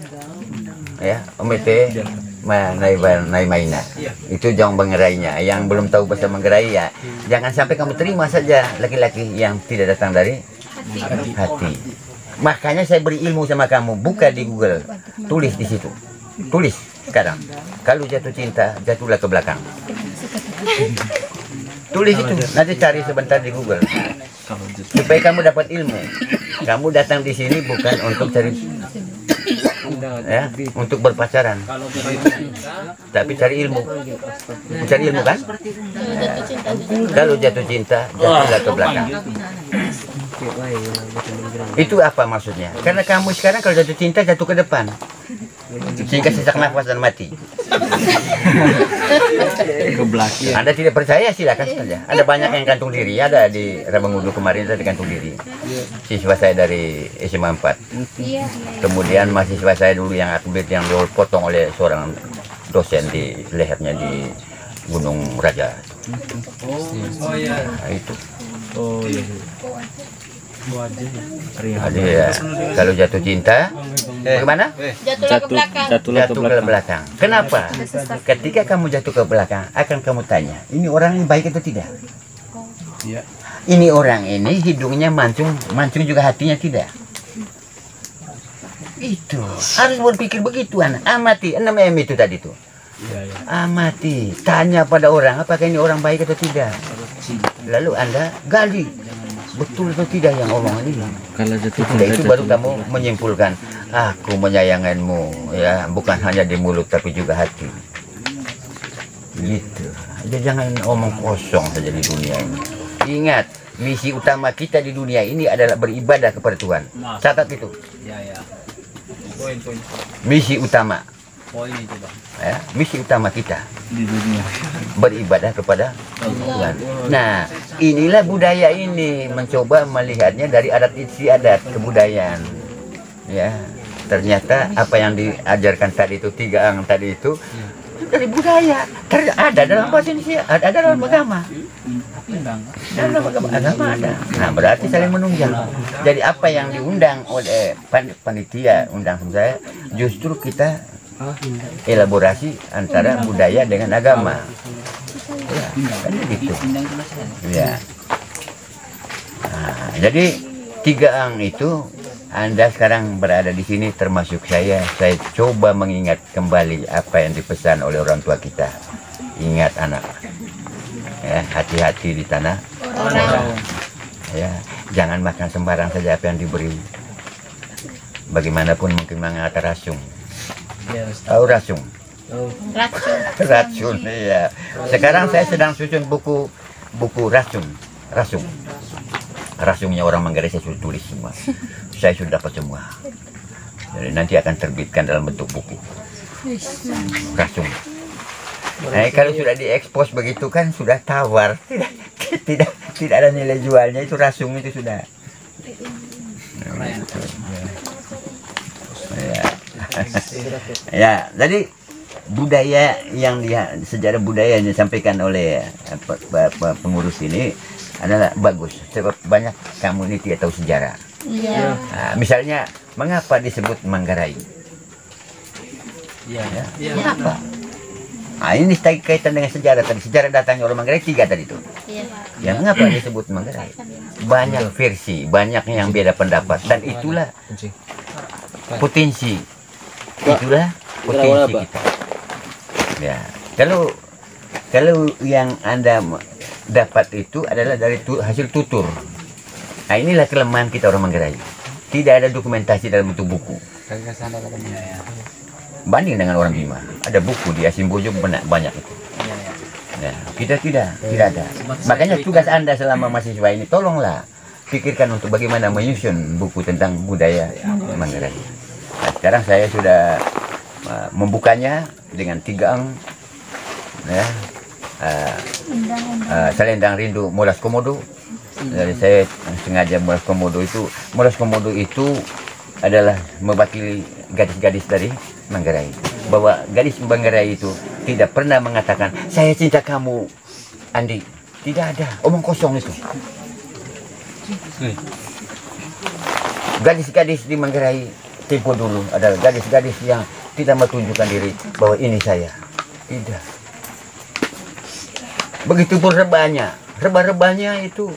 Ya, omete naik maina. Itu jangan Manggarainya. Yang belum tahu bahasa Manggarai ya, jangan sampai kamu terima saja laki-laki yang tidak datang dari hati. Makanya saya beri ilmu sama kamu. Buka di Google, tulis di situ. Tulis sekarang. Kalau jatuh cinta, jatuhlah ke belakang. Tulis itu. Nanti cari sebentar di Google. Supaya kamu dapat ilmu. Kamu datang di sini bukan untuk cari untuk berpacaran, tapi cari ilmu. Cari ilmu kan? Kalau jatuh cinta, jatuhlah ke belakang. Itu apa maksudnya? Karena kamu sekarang kalau jatuh cinta jatuh ke depan, sehingga sesak nafas dan mati. Ke belakang. Anda tidak percaya silakan saja. Ada banyak yang gantung diri. Ada di Rabangudu kemarin saya gantung diri. Siswa saya dari SMA 4. Kemudian mahasiswa saya dulu yang atlet yang dipotong oleh seorang dosen di lehernya di Gunung Raja. Nah, itu. Jadi ya, kalau jatuh cinta, bagaimana? Jatuhlah ke belakang. Jatuh ke belakang. Kenapa? Ketika kamu jatuh ke belakang, akan kamu tanya, ini orang ini baik atau tidak? Ini orang ini hidungnya mancung juga hatinya tidak. Itu harus berpikir begitu, anak. Amati 6M itu tadi tuh. Amati, tanya pada orang apakah ini orang baik atau tidak. Lalu Anda gali betul atau tidak yang omongan ini. Kalau jatuh Sudah itu baru kamu menyimpulkan, aku menyayanganmu, ya, bukan hanya di mulut tapi juga hati. Gitu. Jadi jangan omong kosong saja di dunia ini. Ingat, misi utama kita di dunia ini adalah beribadah kepada Tuhan. Catat itu. Ya, ya. Poin. Misi utama. Poin itu, Bang. Ya, misi utama kita di dunia. beribadah kepada Tuhan. Nah, inilah budaya ini, mencoba melihatnya dari adat istiadat kebudayaan. Ya, ternyata apa yang diajarkan tadi itu 3 ang tadi itu dari budaya, ada dalam bahasa Indonesia, ada dalam agama. Dalam agama ada. Nah, berarti saling menunjang. Jadi apa yang diundang oleh panitia undang saya, justru kita elaborasi antara budaya dengan agama. Ya, kan gitu. Ya. Nah, jadi 3 ang itu Anda sekarang berada di sini termasuk saya coba mengingat kembali apa yang dipesan oleh orang tua kita. Ingat anak. Ya, hati-hati di tanah orang. Ya, jangan makan sembarang saja apa yang diberi. Bagaimanapun mungkin mengata rasung. Tahu rasung? Racun, iya. Sekarang saya sedang susun buku rasung. Rasungnya orang Manggarai saya sudah tulis semua. Saya sudah dapat semua. Jadi nanti akan terbitkan dalam bentuk buku. Rasung. Nah, kalau sudah diekspos begitu kan sudah tawar. Tidak ada nilai jualnya, itu rasung itu sudah. Ya, jadi budaya yang sejarah budaya yang disampaikan oleh pengurus ini adalah bagus. Sebab banyak kamu ini tidak tahu sejarah. Iya. Nah, misalnya, mengapa disebut Manggarai? Iya. Ya, kenapa? Nah, ini kaitan dengan sejarah tadi. Sejarah datangnya orang Manggarai 3 tadi itu. Iya. Ya, mengapa disebut Manggarai? Banyak versi, banyak yang beda pendapat, dan itulah potensi. Itulah potensi kita. Ya, kalau yang Anda dapat itu adalah dari hasil tutur. Nah, inilah kelemahan kita orang Manggarai. Tidak ada dokumentasi dalam bentuk buku. Banding dengan orang Bima, ada buku di Asimbojo banyak itu. Nah, kita tidak ada. Makanya tugas Anda selama mahasiswa ini, tolonglah pikirkan untuk bagaimana menyusun buku tentang budaya Manggarai. Nah, sekarang saya sudah membukanya dengan 3 ang, ya, Selendang Rindu Molas Komodo. Jadi saya sengaja Molas Komodo itu adalah mewakili gadis-gadis dari Manggarai. Bahwa gadis Manggarai itu tidak pernah mengatakan saya cinta kamu, Andi. Tidak ada, omong kosong itu. Gadis-gadis di Manggarai tempo dulu adalah gadis-gadis yang tidak menunjukkan diri bahwa ini saya. Tidak. Begitu pun rebahnya itu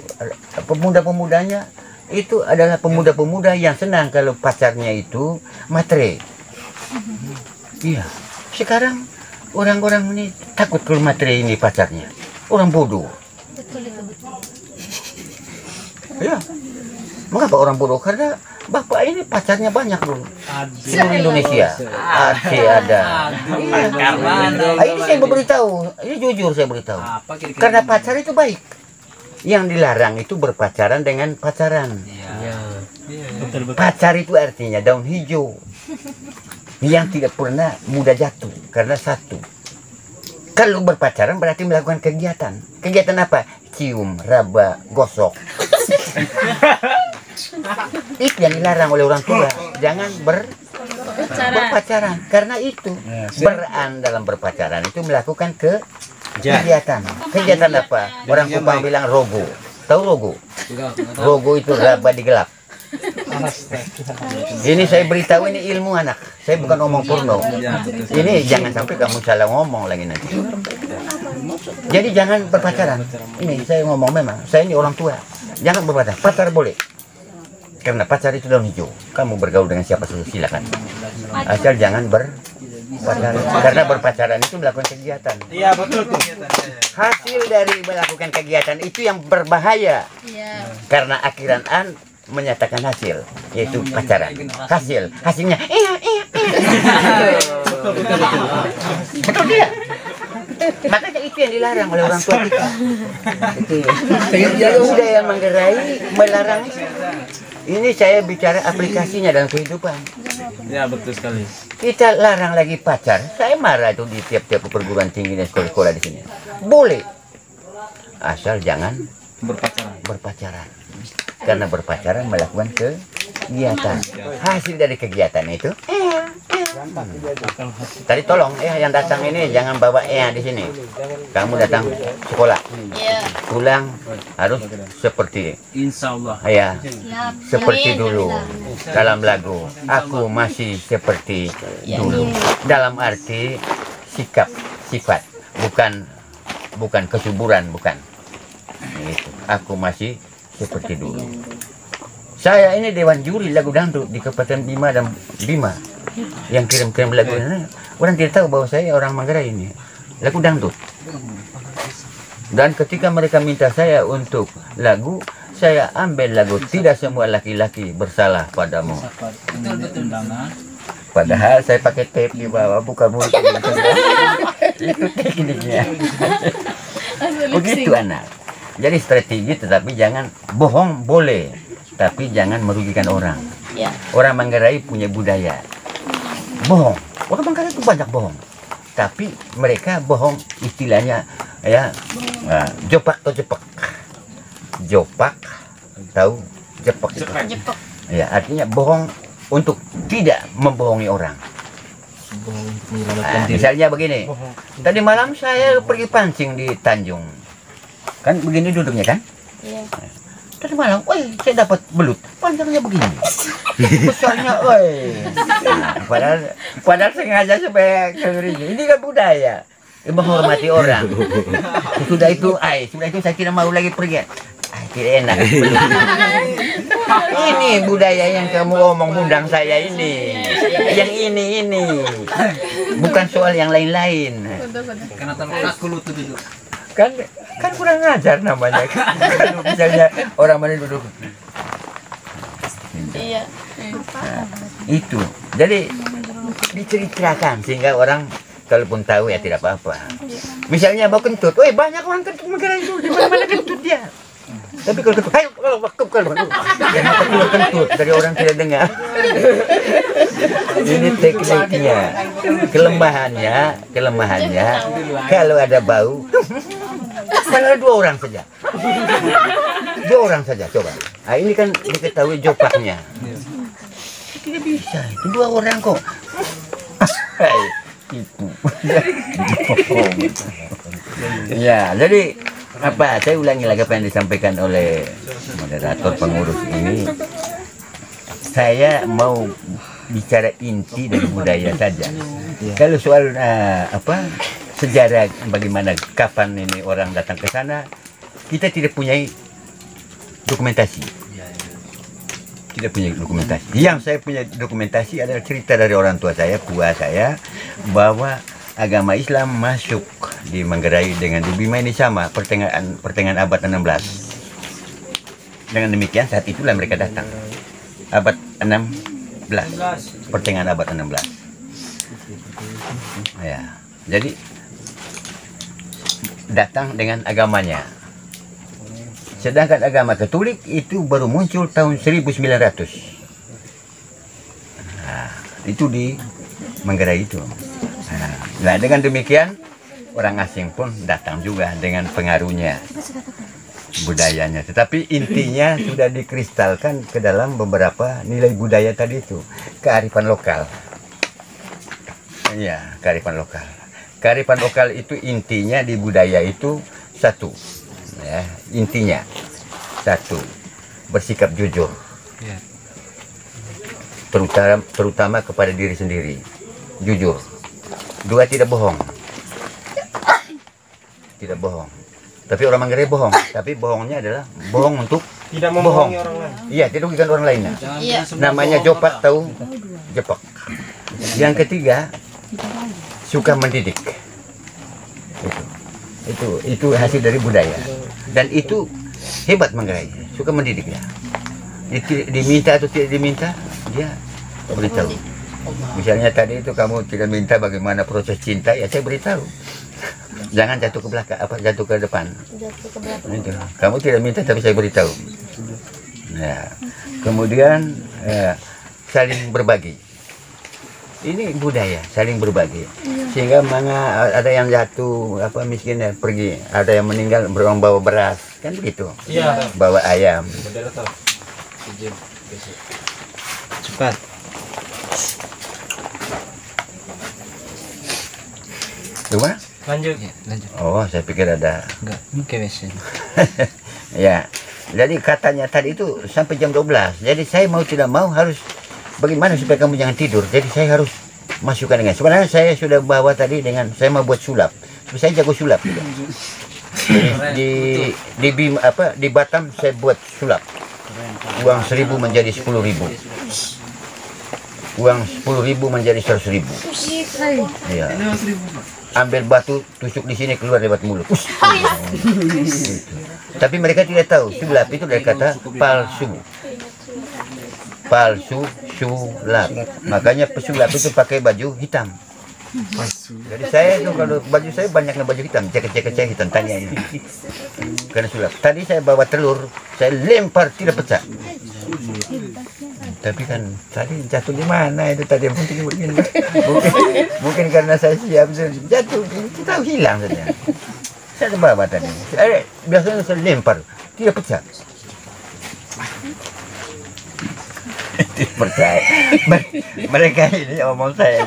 pemuda-pemudanya itu adalah pemuda-pemuda yang senang kalau pacarnya itu matre. Iya. Sekarang orang-orang ini takut kalau matre ini pacarnya. Orang bodoh. Ya. Mengapa orang bodoh? Karena bapak ini pacarnya banyak dulu. Seluruh Indonesia. Ada. Ini saya beritahu. Ini jujur saya beritahu. Karena pacar itu baik. Yang dilarang itu berpacaran dengan pacaran. Pacar itu artinya daun hijau. Yang tidak pernah mudah jatuh. Karena satu. Kalau berpacaran berarti melakukan kegiatan. Kegiatan apa? Cium, raba, gosok. Itu yang dilarang oleh orang tua. Jangan berpacaran. Karena itu dalam berpacaran itu melakukan kegiatan. Kegiatan apa? Orang Kupang bilang rogo. Tahu rogo? Rogo itu raba di gelap. Ini saya beritahu, ini ilmu anak. Saya bukan omong porno. Ini jangan sampai kamu salah ngomong lagi nanti. Jadi jangan berpacaran. Ini saya ngomong memang. Saya ini orang tua. Jangan berpacaran. Pacar boleh. Karena pacar itu daun hijau. Kamu bergaul dengan siapa saja silakan. Asal jangan Karena berpacaran itu melakukan kegiatan. Iya betul tuh. Hasil dari melakukan kegiatan itu yang berbahaya. Iya. Karena akhiran menyatakan hasil, yaitu pacaran. Hasilnya betul dia. Makanya itu yang dilarang oleh orang tua kita. Itu ya udah yang Manggarai melarang. Ini saya bicara aplikasinya dalam kehidupan. Ya betul sekali. Kita larang lagi pacar. Saya marah itu di tiap-tiap perguruan tinggi dan sekolah-sekolah di sini. Boleh, asal jangan berpacaran. Karena berpacaran melakukan kegiatan. Hasil dari kegiatan itu. Tadi tolong yang datang ini jangan bawa di sini. Kamu datang sekolah, pulang harus seperti Insya Allah. ya seperti dulu dalam lagu. Aku masih seperti dulu. Dalam arti sikap, sifat, bukan kesuburan, bukan. Itu. Aku masih seperti dulu. Saya ini dewan juri lagu dangdut di Kabupaten Bima dan Bima. Yang kirim-kirim lagu ini, orang tidak tahu bahwa saya orang Manggarai ini lagu dangdut. Dan ketika mereka minta saya untuk lagu, saya ambil lagu Tidak Semua Laki-Laki Bersalah Padamu. Padahal saya pakai tape di bawah, bukan mulut. Itu tekniknya. Begitu anak. Jadi strategi, tetapi jangan bohong boleh, tapi jangan merugikan orang. Orang Manggarai punya budaya bohong. Orang Manggarai itu banyak bohong, tapi mereka bohong istilahnya jopak atau jepak. Jopak tahu jepak itu. Ya, artinya bohong untuk tidak membohongi orang. Misalnya begini, tadi malam saya pergi pancing di Tanjung, kan begini duduknya kan? Tadi malam, saya dapat belut, panjangnya begini, besarnya, padahal sengaja supaya kengerinya. Ini kan budaya, menghormati orang. Sudah itu saya tidak mau lagi pergi. Tidak enak. Ini budaya yang kamu omong undang saya ini, yang ini, bukan soal yang lain-lain. Karena terlalu kaku lutut itu. Kan kurang ajar namanya. Kalau misalnya orang mana duduk. Iya. Itu. Jadi diceritakan sehingga orang kalaupun tahu ya tidak apa-apa. Misalnya mau kentut, banyak orang kentut Manggarai itu, di mana-mana kentut dia. Tapi kalau kentut, kalau kentut dari orang tidak dengar. Ini tekniknya. Kelemahannya kalau ada bau, padahal 2 orang saja. 2 orang saja coba. Nah, ini kan diketahui jopaknya. Tidak bisa, itu 2 orang kok. Itu. Ya, jadi saya ulangi lagi apa yang disampaikan oleh moderator pengurus ini. Saya mau bicara inti dari budaya saja. Kalau soal sejarah bagaimana kapan ini orang datang ke sana, kita tidak punya dokumentasi. Tidak punya dokumentasi. Yang saya punya dokumentasi adalah cerita dari orang tua saya, buah saya, bahwa agama Islam masuk di Manggarai dengan di Bima ini sama pertengahan abad 16. Dengan demikian saat itulah mereka datang. Abad 16. Pertengahan abad 16. Ya. Jadi datang dengan agamanya. Sedangkan agama Katolik itu baru muncul tahun 1900. Nah, itu di Manggarai itu. Nah, dengan demikian orang asing pun datang juga dengan pengaruhnya, budayanya. Tetapi intinya sudah dikristalkan ke dalam beberapa nilai budaya tadi itu, kearifan lokal. Iya, kearifan lokal. Kearifan lokal itu intinya di budaya itu satu, ya, intinya satu, bersikap jujur, terutama kepada diri sendiri, jujur. 2, tidak bohong. Tidak bohong. Tapi orang Manggarai bohong. Tapi bohongnya adalah bohong untuk tidak bohong. membohongi orang lain. Iya, tidak merugikan orang lainnya. Iya. Namanya jopak tahu jepak. Yang ketiga, suka mendidik. Itu hasil dari budaya. Dan itu hebat Manggarai, suka mendidik ya. Diminta atau tidak diminta, dia beritahu. Misalnya tadi itu kamu tidak minta bagaimana proses cinta, ya saya beritahu. Jangan jatuh ke belakang, jatuh ke depan. Itu. Kamu tidak minta tapi saya beritahu. Nah, kemudian saling berbagi. Ini budaya, saling berbagi. Sehingga ada yang jatuh miskin ya, pergi, ada yang meninggal bawa beras, kan begitu. Iya. Bawa ayam. Cepat. Cuma? Lanjut. Oh, saya pikir ada. Enggak, mungkin WC. Ya. Jadi katanya tadi itu sampai jam 12. Jadi saya mau tidak mau harus bagaimana supaya kamu jangan tidur. Jadi saya harus masukkan dengan. Sebenarnya saya sudah bawa tadi dengan saya mau buat sulap. Saya jago sulap juga. Di Batam saya buat sulap. Uang 1.000 menjadi 10.000. Uang 10.000 menjadi 100.000. Iya. Ambil batu, tusuk di sini, keluar lewat mulut. Tapi mereka tidak tahu, sulap itu dari kata palsu. Palsu, sulap. Makanya pesulap itu pakai baju hitam. Jadi saya itu kalau baju saya banyaknya baju hitam, jaket saya hitam, tanya ini. Karena sulap. Tadi saya bawa telur, saya lempar tidak pecah. Tapi kan tadi jatuh di mana itu tadi mungkin karena saya siap jatuh tahu hilang saja. Saya bawa tadi. Biasanya saya lempar tidak pecah. Tidak percaya. Mereka ini omong saya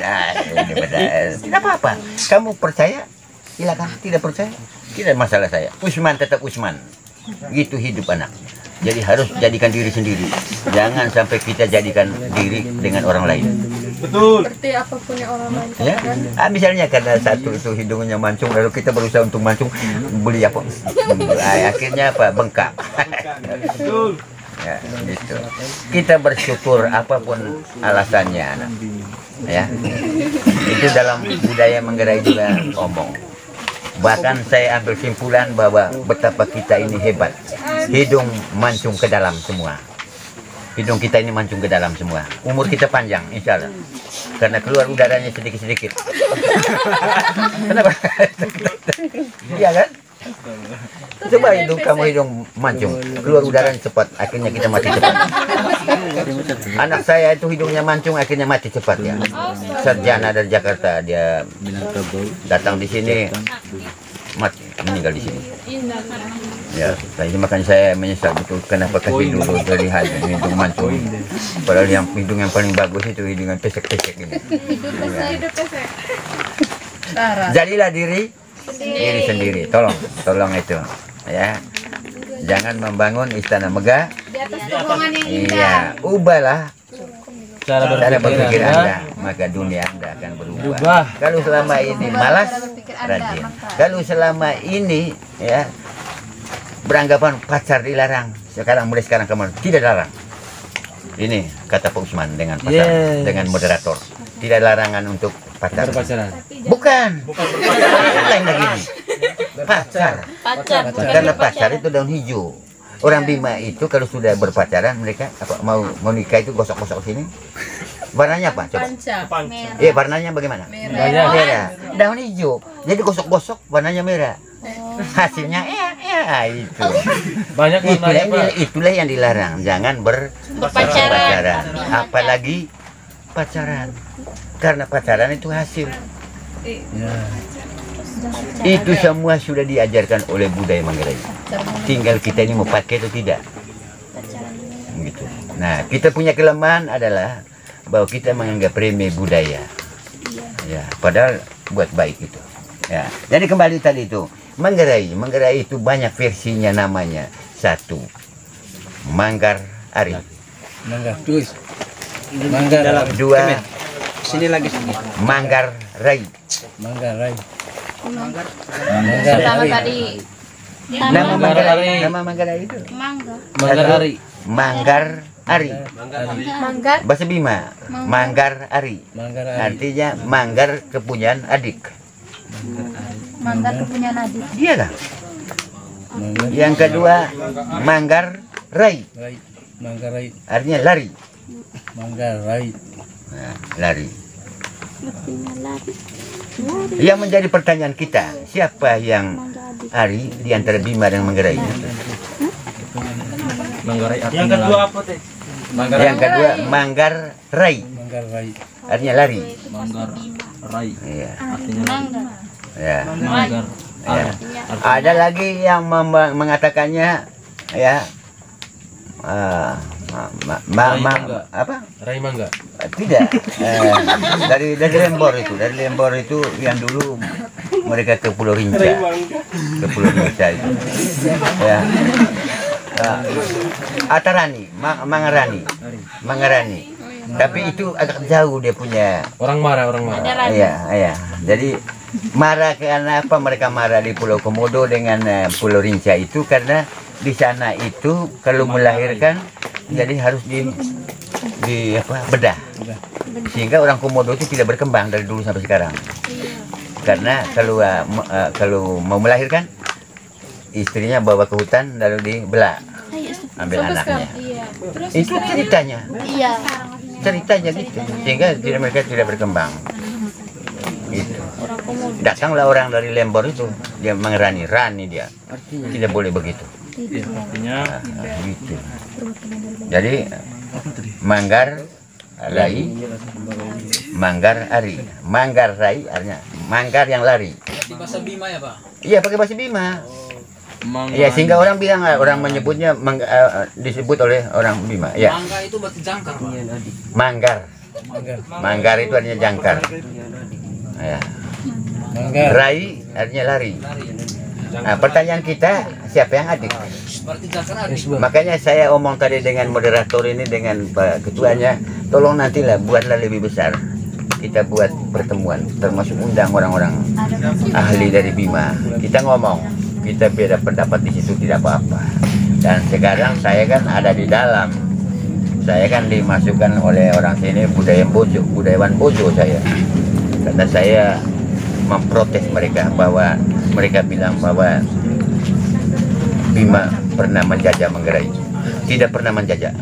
ini benar. Tidak apa-apa. Kamu percaya? Silakan. Tidak percaya? Tidak masalah saya. Usman tetap Usman. Gitu hidup anak. Jadi harus jadikan diri sendiri. Jangan sampai kita jadikan diri dengan orang lain. Betul. Seperti apapun yang orang lain Ya? Misalnya karena satu itu hidungnya mancung, lalu kita berusaha untuk mancung, beli apa? Akhirnya apa? Bengkak. Betul. Ya, gitu. Kita bersyukur apapun alasannya, anak. Ya. Itu dalam budaya Manggarai juga ngomong. Bahkan saya ambil simpulan bahwa betapa kita ini hebat. Hidung mancung ke dalam semua. Hidung kita ini mancung ke dalam semua. Umur kita panjang, insya Allah. Karena keluar udaranya sedikit-sedikit. Kenapa? Iya kan? Coba hidung kamu hidung mancung, keluar udaranya cepat, akhirnya kita mati cepat. Anak saya itu hidungnya mancung, akhirnya mati cepat ya. Sarjana dari Jakarta, dia datang di sini, mati, meninggal di sini. Ya, makanya saya menyesal betul kenapa kasih dulu dari hidung mancung. Padahal yang hidung yang paling bagus itu hidung yang pesek-pesek ini. Jadilah diri sendiri. Tolong itu ya. Jangan membangun istana megah di atas terowongan yang iya, ubahlah cara berpikir Anda. Anda, maka dunia Anda akan berubah. Kalau selama ini malas, rajin. Kalau selama ini ya beranggapan pacar dilarang, mulai sekarang kamu tidak larang. Ini kata Pak Usman dengan pasangan, dengan moderator. Tidak larangan untuk pacaran. Bukan lain lagi nih. Pacar. Karena pacar itu daun hijau. Orang Bima itu kalau sudah berpacaran mereka mau nikah itu gosok-gosok sini. Warnanya apa? Coba. Iya, warnanya bagaimana? Merah. Daun hijau. Jadi gosok-gosok warnanya merah. Hasilnya itu. Banyak Itulah yang dilarang. Jangan berpacaran. Apalagi pacaran. Karena pacaran itu hasil. Itu semua sudah diajarkan oleh budaya Manggarai. Tinggal kita ini mau pakai atau tidak. Gitu. Nah, kita punya kelemahan adalah bahwa kita menganggap remeh budaya. Ya, padahal buat baik itu. Ya. Jadi kembali tadi itu, Manggarai itu banyak versinya namanya. 1. Manggar Ari. Manggar tulis. Manggar 2. sini lagi sini. Manggar Rai. Manggar Rai. Pertama tadi Nama Manggarai itu. Mangga. Manggar Ari. Manggar Ari. Manggar. Bahasa Bima, Manggar Ari. Manggarai. Artinya manggar kepunyaan adik. Manggar kepunyaan adik. Iya lah. Manggar. Yang kedua, Manggar Rai. Rai. Manggarai. Artinya lari. Manggarai. Nah, lari. Yang menjadi pertanyaan kita, siapa yang Ari di antara Bima dan Manggarai? Manggarai yang kedua apa teh? Yang kedua, Manggar Rai. Manggarai. Artinya lari. Manggar Rai Iya. artinya Manggar. Ya. Manggar. Ya. Ada lagi yang mengatakannya ya apa? Rai Mangga. Tidak. Dari Lembor itu yang dulu mereka ke Pulau Rinca. Ke Pulau Rinca itu. Ya. Atarani, Mangarani. Tapi itu agak jauh dia punya. Orang marah. Iya. Jadi marah karena apa? Mereka marah di Pulau Komodo dengan Pulau Rinca itu karena di sana itu kalau melahirkan jadi harus bedah. Sehingga orang Komodo itu tidak berkembang dari dulu sampai sekarang. Karena kalau mau melahirkan istrinya bawa ke hutan lalu dibelah. Ambil anaknya. Itu ceritanya. Iya. Ceritanya gitu. Sehingga mereka tidak berkembang. Gitu. Datanglah orang dari Lembor itu, dia mengerani, dia. Tidak boleh begitu. Artinya Gitu. Jadi Manggar Rai, Manggar Ari, Manggar Rai artinya manggar yang lari. Di bahasa Bima ya, Pak? Iya, pakai bahasa Bima. Iya, sehingga orang bilang, orang menyebutnya disebut oleh orang Bima. Ya. Mangga itu berarti jangkar, Pak. Manggar. Manggar itu artinya jangkar. Ya. Manggar. Rai artinya lari. Nah, pertanyaan kita, siapa yang adik? Berarti jangkar adik. Makanya saya omong tadi dengan moderator ini, dengan Pak Ketuanya, tolong nantilah buatlah lebih besar. Kita buat pertemuan, termasuk undang orang-orang ahli dari Bima. Kita ngomong, kita beda pendapat di situ tidak apa-apa. Dan sekarang saya kan ada di dalam. Saya kan dimasukkan oleh orang sini budayawan Bojo saya. Karena saya memprotes mereka bahwa mereka bilang bahwa Bima pernah menjajah Manggarai. Tidak pernah menjajah.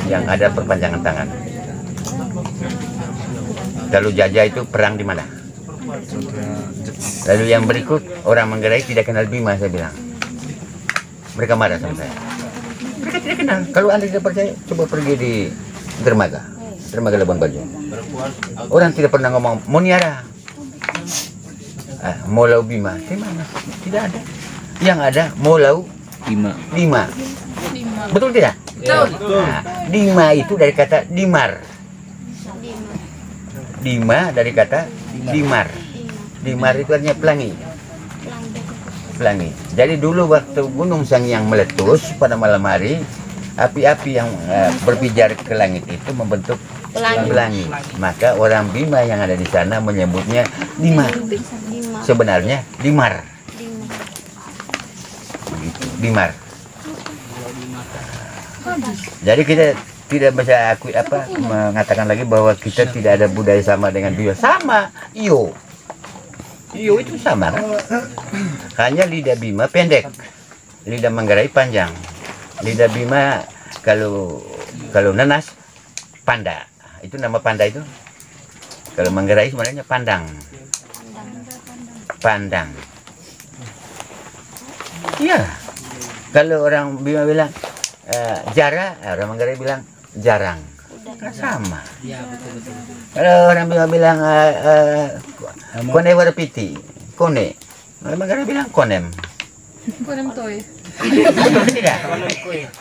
Yang ada perpanjangan tangan. Kalau jajah itu perang di mana? Lalu yang berikut orang Manggarai tidak kenal Bima, saya bilang. Mereka marah sama saya. Mereka tidak kenal. Kalau Anda tidak percaya, coba pergi di Dermaga Labuan Bajo. Orang tidak pernah ngomong Moniara. Molau Bima, di mana? Tidak ada. Yang ada Molau Bima. Betul tidak? Betul. Nah, Dima itu dari kata Dimar. Dima dari kata Dimar. Dimar itu artinya pelangi. Jadi dulu waktu Gunung Sangyang meletus pada malam hari, api-api yang berpijar ke langit itu membentuk pelangi. Maka orang Bima yang ada di sana menyebutnya Dima. Sebenarnya Dimar. Dimar. Jadi kita tidak bisa mengatakan lagi bahwa kita tidak ada budaya sama dengan Bima. Sama, iyo itu sama kan? Hanya lidah Bima pendek, lidah Manggarai panjang. Lidah Bima kalau nanas panda, itu nama panda itu. Kalau Manggarai sebenarnya pandang. Iya. Kalau orang Bima bilang jara, orang Manggarai bilang jarang. Sama. Kalau orang Bima bilang kone warpiti, kone. Orang Manggarai bilang konem. Konem toy. Tidak.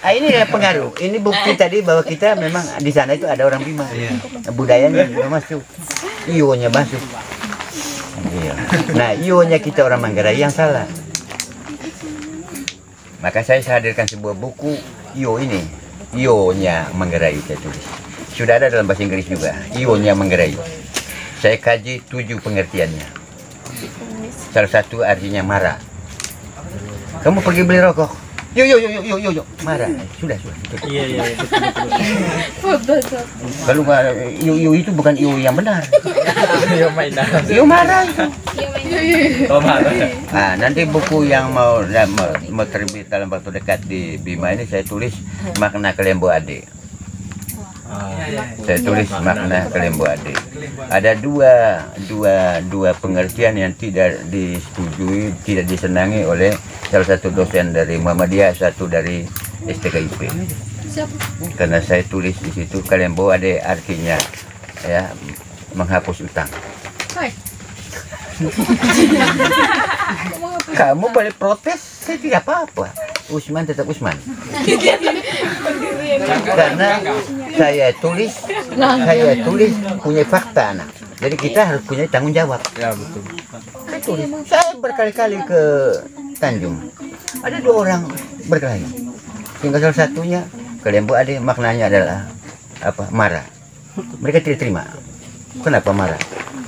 Ini pengaruh. Ini bukti tadi bahwa kita memang di sana itu ada orang Bima. Budayanya juga masuk. Ionya masuk. Iya. Nah, ionya kita orang Manggarai yang salah. Maka saya hadirkan sebuah buku Iyo ini. Ionya Manggarai saya tulis. Sudah ada dalam bahasa Inggris juga. Ionya Manggarai. Saya kaji 7 pengertiannya. Salah satu artinya marah. Kamu pergi beli rokok. Yuk. Marah. Sudah. Iya. Kalau nggak yuk itu bukan yuk yang benar. Iya mainan. Yuk marah itu. Oh marah. Nah, nanti buku yang mau terbit dalam waktu dekat di Bima ini saya tulis makna Kelembo Ade. Saya tulis makna Kelembo Ade. Ada dua pengertian yang tidak disetujui, tidak disenangi oleh salah satu dosen dari Muhammadiyah, satu dari STKIP. Karena saya tulis di situ Kelembo Ade artinya ya menghapus utang. Kamu boleh protes, saya tidak apa-apa. Usman tetap Usman. Karena saya tulis punya fakta anak. Jadi kita harus punya tanggung jawab. Ya betul. Saya berkali-kali ke Tanjung. Ada 2 orang berkelahi. Tinggal salah satunya Kelembo Ade maknanya adalah apa? Marah. Mereka tidak terima. Kenapa marah?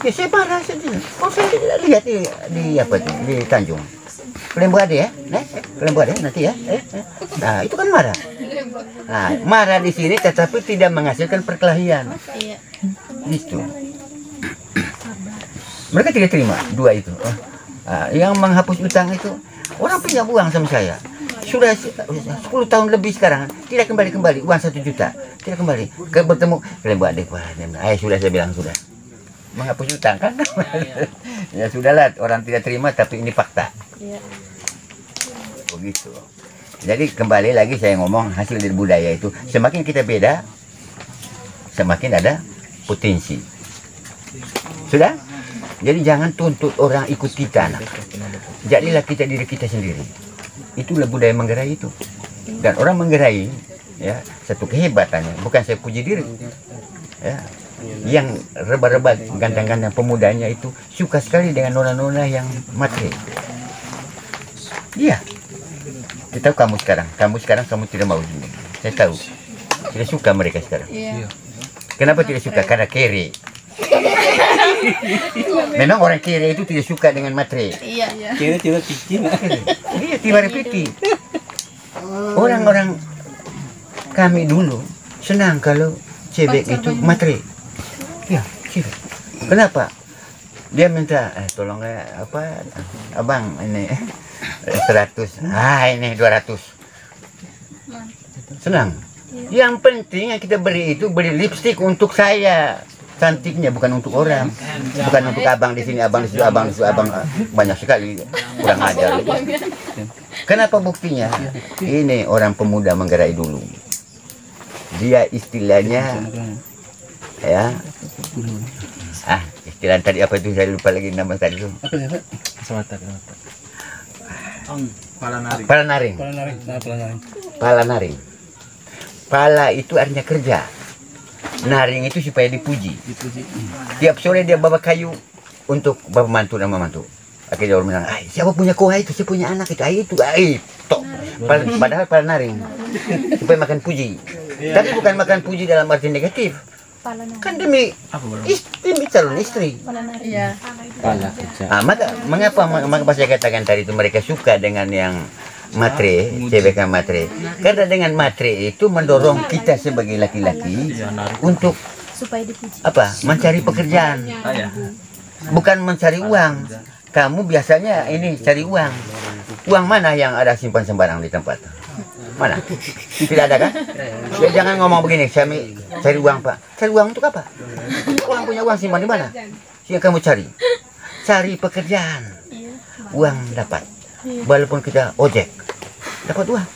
Ya saya marah sendiri. Oh saya lihat di apa tuh di Tanjung. Kelembo Ade ya, Kelembo Ade nanti ya. Nah itu kan marah. Nah marah di sini tetapi tidak menghasilkan perkelahian. Iya. Gitu. Mereka tidak terima 2 itu. Yang menghapus utang itu orang pinjam uang sama saya. Sudah 10 tahun lebih sekarang tidak kembali uang 1 juta tidak kembali. Bertemu Kelembo Ade, sudah saya bilang sudah. Menghapus utang kan? Ya sudahlah, orang tidak terima tapi ini fakta. Iya. Begitu. Jadi kembali lagi saya ngomong hasil dari budaya itu semakin kita beda, semakin ada potensi. Sudah? Jadi jangan tuntut orang ikut kita, anak. Jadilah kita diri kita sendiri. Itulah budaya Manggarai itu. Dan orang Manggarai, ya satu kehebatannya. Bukan saya puji diri. Ya, yang reba-reba ganteng-ganteng pemudanya itu suka sekali dengan nona-nona yang matre. Iya. Kita tahu kamu sekarang kamu tidak mau ini. Saya tahu. Tidak suka mereka sekarang. Iya. Kenapa tidak suka? Karena kere. Memang orang kere itu tidak suka dengan matre. Iya. Kira tidak kicin. Iya, tiba repiti. Orang-orang kami dulu senang kalau cewek itu matre. Ya, cewek. Kenapa? Dia minta, tolong apa, abang ini 100, ini 200. Senang. Yang penting yang kita beri itu beri lipstik untuk saya. Cantiknya bukan untuk orang, bukan untuk abang di sini, abang di situ, abang di situ, abang banyak sekali kurang ajar. Kenapa buktinya? Ini orang pemuda Manggarai dulu. Dia istilahnya ya, istilah tadi apa itu saya lupa lagi nama tadi itu. Pala naring. Pala itu artinya kerja. Naring itu supaya dipuji. Tiap sore dia bawa kayu untuk bapak mantu dan mama mantu. Akhirnya orang bilang, siapa punya koha itu? Siapa punya anak itu? Padahal pala naring supaya makan puji. Tapi bukan makan puji dalam arti negatif. Kan demi calon istri. Iya. Mengapa saya katakan tadi itu mereka suka dengan yang matre, cewek matre? Karena dengan matre itu mendorong kita sebagai laki-laki untuk Supaya dipuji. apa? Mencari pekerjaan, bukan mencari uang. Kamu biasanya ini cari uang. Uang mana yang ada simpan sembarang di tempat? Mana? Tidak ada kan? Ya, jangan ngomong begini, kami cari uang Pak. Cari uang untuk apa? Orang punya uang simpan di mana? Yang kamu cari? Cari pekerjaan. Uang dapat. Walaupun kita ojek, dapat uang.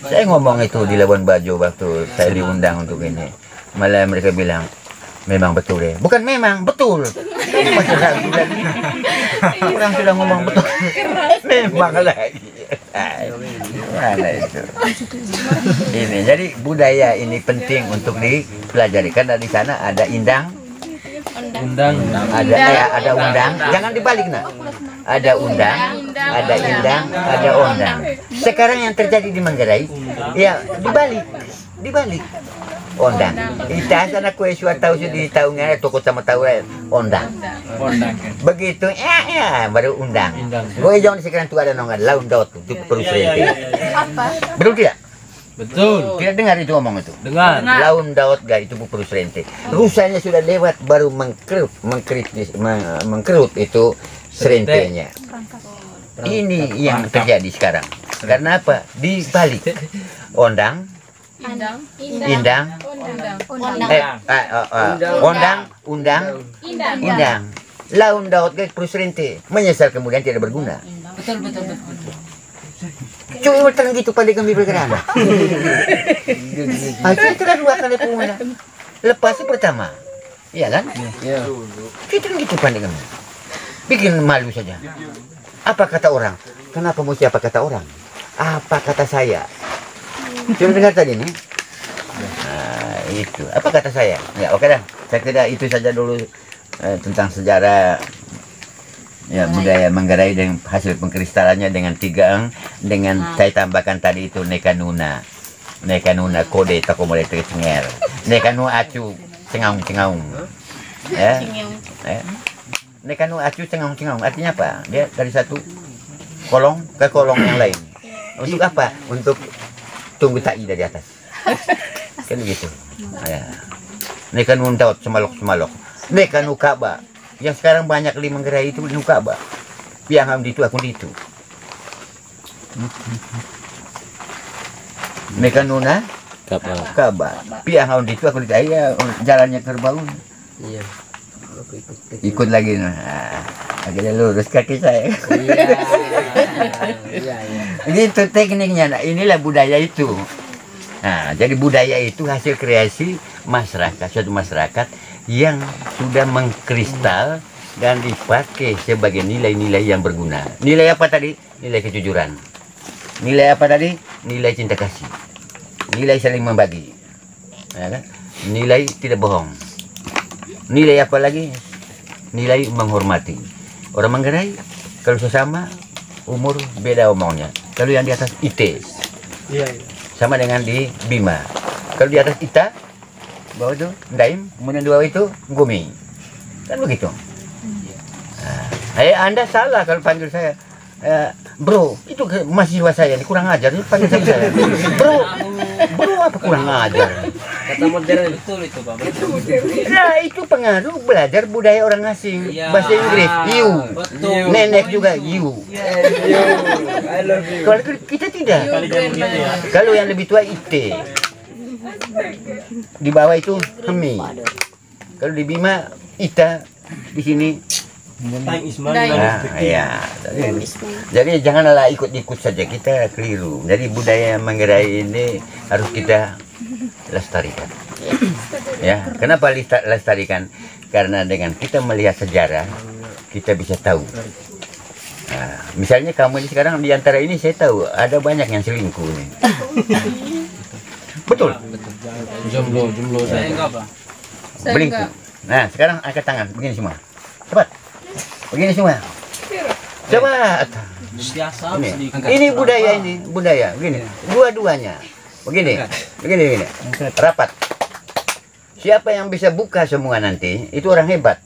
Saya ngomong itu di Labuan Bajo waktu saya diundang untuk ini. Malah mereka bilang, memang betul ya. Bukan memang, betul. Masih ragu lagi. Orang sudah ngomong betul. Memang lagi. Mana itu? Ini jadi budaya ini penting untuk dipelajari karena di sana ada indang, ada undang. Jangan dibalik nak. Ada undang, ada indang, ada ondang. Sekarang yang terjadi di Manggarai, ya dibalik. Ondang. Ita sana kue suat tahu di tahunnya toko sama tahu ondang. Ondang kan. Begitu baru undang. Gue jangan sekarang tuh ada nongan laun daud itu perlu serenti. Apa? Betul tidak? Betul. Tidak dengar itu ngomong itu. Dengar. Laun daud gak itu perlu serenti. Rusanya sudah lewat baru mengkerut itu serentenya. Ini yang terjadi sekarang. Karena apa? Dibalik. Ondang, Indang. indang, ondang, undang, indang. Laun daud gak perlu serenti. Menyesal kemudian tidak berguna. Betul. Cuma terang gitu pada kami bergerak. Itu telah 2 kali pengguna. Lepasnya pertama. Iya kan? Iya. Kita gitu pandai kami. Bikin malu saja. Apa kata orang? Kenapa mesti apa kata orang? Apa kata saya? Sudah dengar tadi nih? Nah, itu. Apa kata saya? Ya, oke dah. Saya kira itu saja dulu tentang sejarah ya budaya Manggarai dengan hasil pengkristalannya dengan 3 dengan saya tambahkan tadi itu nekanuna kode takomore tenger nekanu acu cengaung ya nekanu acu cengaung artinya apa? Dia dari satu kolong ke kolong yang lain. Untuk apa? Untuk tunggu tai dari atas. Kan begitu. Ya. Nekanu daud semalok nekanu kaba. Yang sekarang banyak di Manggarai itu di Ka'bah. Piang itu aku itu. Mekanuna Ka'bah. Piang itu aku itu. Iya, jalannya kerbau. Iya. Ikut lagi. Nah, akhirnya lurus kaki saya. Iya. Gitu tekniknya. Nah, inilah budaya itu. Nah, jadi budaya itu hasil kreasi masyarakat, suatu masyarakat yang sudah mengkristal dan dipakai sebagai nilai-nilai yang berguna. Nilai apa tadi? Nilai kejujuran. Nilai apa tadi? Nilai cinta kasih. Nilai saling membagi. Ya kan? Nilai tidak bohong. Nilai apa lagi? Nilai menghormati. Orang Manggarai kalau sesama umur beda omongnya. Kalau yang di atas IT sama dengan di Bima. Kalau di atas Ita bawah itu Daim, kemudian 2 itu Gumi. Kan begitu. Nah, Anda salah kalau panggil saya bro, itu mahasiswa saya ini kurang ajar, itu panggil saya. Bro apa kurang ajar? Kata modern. Betul itu, Pak. Nah, itu pengaruh belajar budaya orang asing. Ya. Bahasa Inggris, you. Betul. Nenek juga you. I love you. Kalau kita tidak. Kalau yang lebih tua IT. Di bawah itu Hemi. Kalau di Bima Ita, di sini ya. Jadi janganlah ikut-ikut saja, kita keliru. Jadi budaya Manggarai ini harus kita lestarikan. Ya, kenapa lestarikan? Karena dengan kita melihat sejarah, kita bisa tahu. Nah, misalnya kamu ini sekarang di antara ini saya tahu ada banyak yang selingkuh nih. Betul. Jomblo. Saya enggak, Pak. Belingkuh. Nah, sekarang angkat tangan begini semua. Cepat. Begini semua. Cepat. Biasa Ini budaya begini. Dua-duanya. Begini. Rapat. Siapa yang bisa buka semua nanti, itu orang hebat.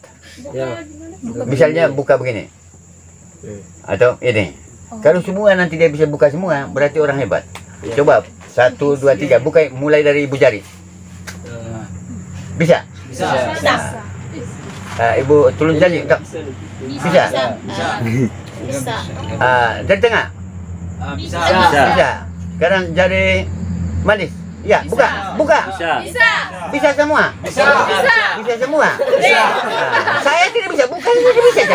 Misalnya buka begini. Atau ini. Kalau semua nanti dia bisa buka semua, berarti orang hebat. Coba 1, 2, 3 buka mulai dari ibu jari. Bisa? Ibu tulung jari. Bisa? Dari tengah? Bisa. Sekarang jari manis. Ya, buka. Bisa semua? Bisa semua? Saya tidak bisa buka, bisa.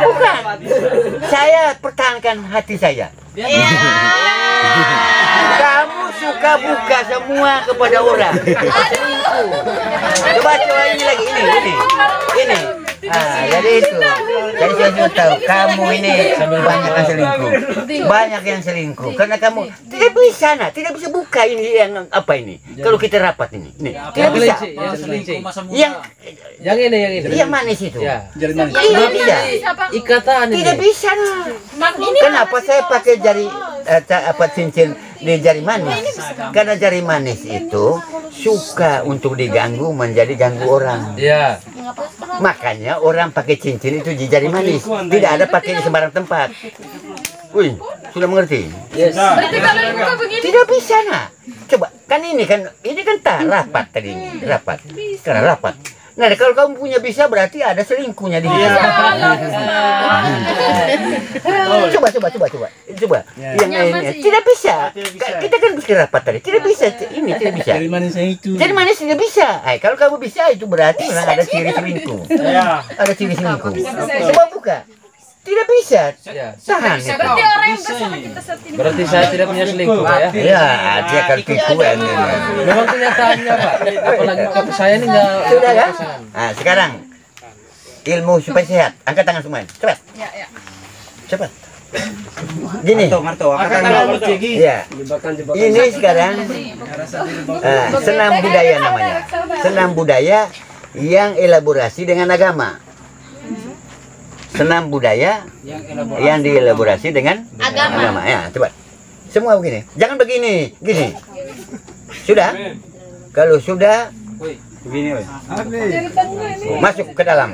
Bukan. Saya pertahankan hati saya. Kamu suka buka semua kepada orang. Coba ini lagi, ini. Jadi itu. Jadi saya sudah tahu kamu ini banyak yang selingkuh. Banyak yang selingkuh karena kamu tidak bisa tidak bisa buka ini yang apa ini. Kalau kita rapat ini. Nih, tidak bisa. Yang ini. yang manis itu. Ya. Jari manis. Tidak bisa. Ikatan ini. Tidak bisa. Kenapa saya pakai jari cincin di jari manis? Karena jari manis itu suka untuk diganggu menjadi ganggu orang. Iya. Makanya orang pakai cincin itu di jari manis. Tidak ada pakai di sembarang tempat. Wih, sudah mengerti? Yes. Tidak bisa Coba kan ini kan tak rapat tadi ini. Rapat. Karena rapat. Nah, kalau kamu punya bisa berarti ada selingkuhnya di sini. Coba. Yang lainnya tidak bisa. Kita kan bisa rapat tadi. Tidak bisa. Ini tidak bisa. Jari manis yang itu. Jari manis tidak bisa. Kalau kamu bisa itu berarti memang ada ciri selingkuh. Ada ciri selingkuh. Coba buka. Tidak bisa. Tahan. Berarti orang yang bersama kita saat ini. Berarti saya tidak punya selingkuh, Pak, ya? Ya, dia akan tipuan. Memang kenyataannya, Pak. Apalagi ke saya ini enggak. Sudah kan? Nah, sekarang ilmu supaya sehat. Angkat tangan semua. Cepat. Ya. Cepat. Gini. Marto, angkat tangan. Ya. Ini sekarang senam budaya namanya. Senam budaya yang elaborasi dengan agama. Senam budaya yang dielaborasi dengan agama. Ya, coba. Semua begini. Jangan begini, gini. Sudah? Kalau sudah, begini. Masuk ke dalam.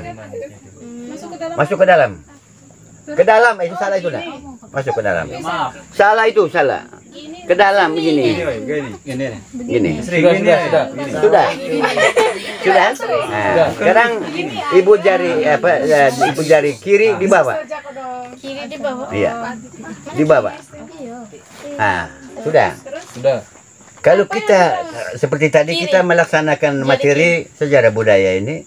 Masuk ke dalam. Ke dalam itu salah itu dah. Masuk ke dalam. Salah itu salah. Ke dalam begini. Gini. Sudah. Nah, sekarang ibu jari ibu jari kiri di bawah. Kiri di bawah. Iya. Di bawah. Nah, sudah. Kalau kita seperti tadi kita melaksanakan materi sejarah budaya ini,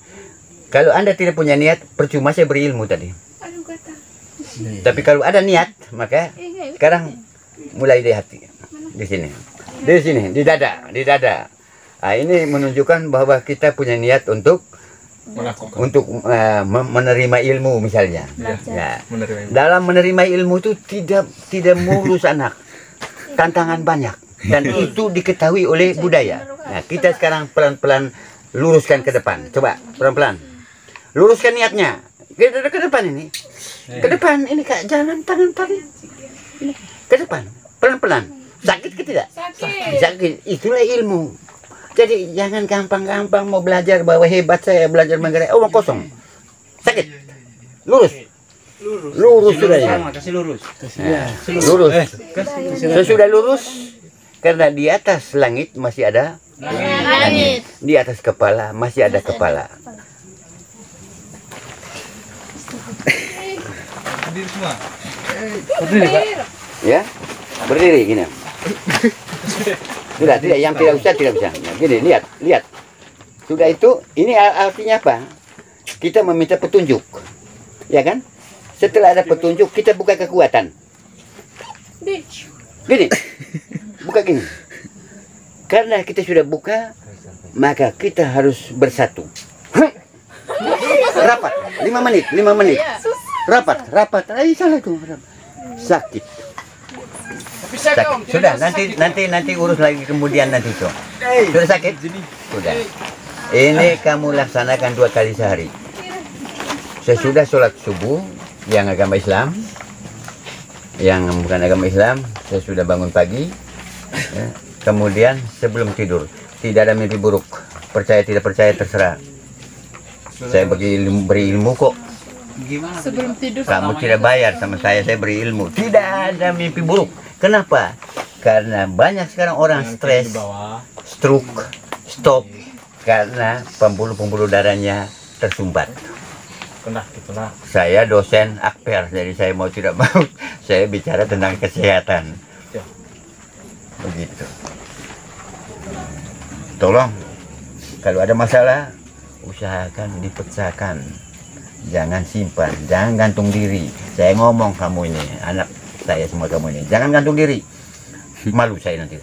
kalau Anda tidak punya niat, percuma saya berilmu tadi. Tapi kalau ada niat, maka sekarang mulai di hati, di sini, di dada. Nah, ini menunjukkan bahwa kita punya niat untuk menerima ilmu misalnya. Ya. Dalam menerima ilmu itu tidak mulus anak, tantangan banyak dan itu diketahui oleh budaya. Nah, kita sekarang pelan-pelan luruskan ke depan. Coba pelan-pelan luruskan niatnya ke depan ini. Ke depan ini Kak, jangan tangan ini. Ke depan, pelan-pelan. Sakit ke tidak? Sakit. Itulah ilmu. Jadi jangan gampang-gampang mau belajar bahwa hebat saya belajar menggerak. Oh, kosong. Sakit. Lurus sudah ya. Kasih lurus. Lurus. Sesudah lurus karena di atas langit masih ada langit. Di atas kepala masih ada kepala. Berdiri semua. Berdiri, Pak. Ya. Berdiri gini. Sudah, tidak, yang tidak usah. Gini, lihat. Sudah itu, ini artinya apa? Kita meminta petunjuk. Ya kan? Setelah ada petunjuk, kita buka kekuatan. Gini. Buka gini. Karena kita sudah buka, maka kita harus bersatu. Rapat, 5 menit. Rapat. Salah itu. Sakit. Sudah, nanti urus lagi kemudian nanti itu. Sudah sakit? Sudah. Ini kamu laksanakan 2 kali sehari. Sesudah sholat subuh yang agama Islam, yang bukan agama Islam, saya sudah bangun pagi. Ya. Kemudian sebelum tidur, tidak ada mimpi buruk. Percaya tidak percaya terserah. Saya beri ilmu kok. Gimana? Sebelum tidur Kamu tidak bayar sama saya beri ilmu. Tidak ada mimpi buruk. Kenapa? Karena banyak sekarang orang stres, stroke, stop karena pembuluh-pembuluh darahnya tersumbat. Saya dosen akper, jadi saya mau tidak mau saya bicara tentang kesehatan. Begitu. Tolong, kalau ada masalah usahakan dipecahkan. Jangan simpan, jangan gantung diri. Saya ngomong kamu ini, anak saya semua kamu ini, jangan gantung diri. Malu saya nanti.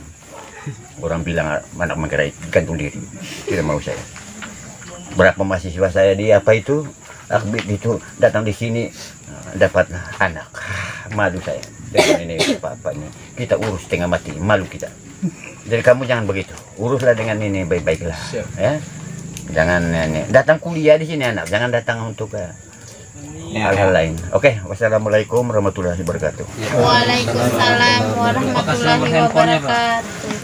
Orang bilang anak menggerai gantung diri, tidak mau saya. Berapa mahasiswa saya di apa itu Akbit itu datang di sini dapat anak. Malu saya. Dengan ini apa ini kita urus setengah mati, malu kita. Jadi kamu jangan begitu. Uruslah dengan ini baik-baiklah. Ya. Jangan ini. Datang kuliah di sini anak, jangan datang untuk hal-hal lain. Oke, wassalamualaikum warahmatullahi wabarakatuh. Waalaikumsalam warahmatullahi wabarakatuh.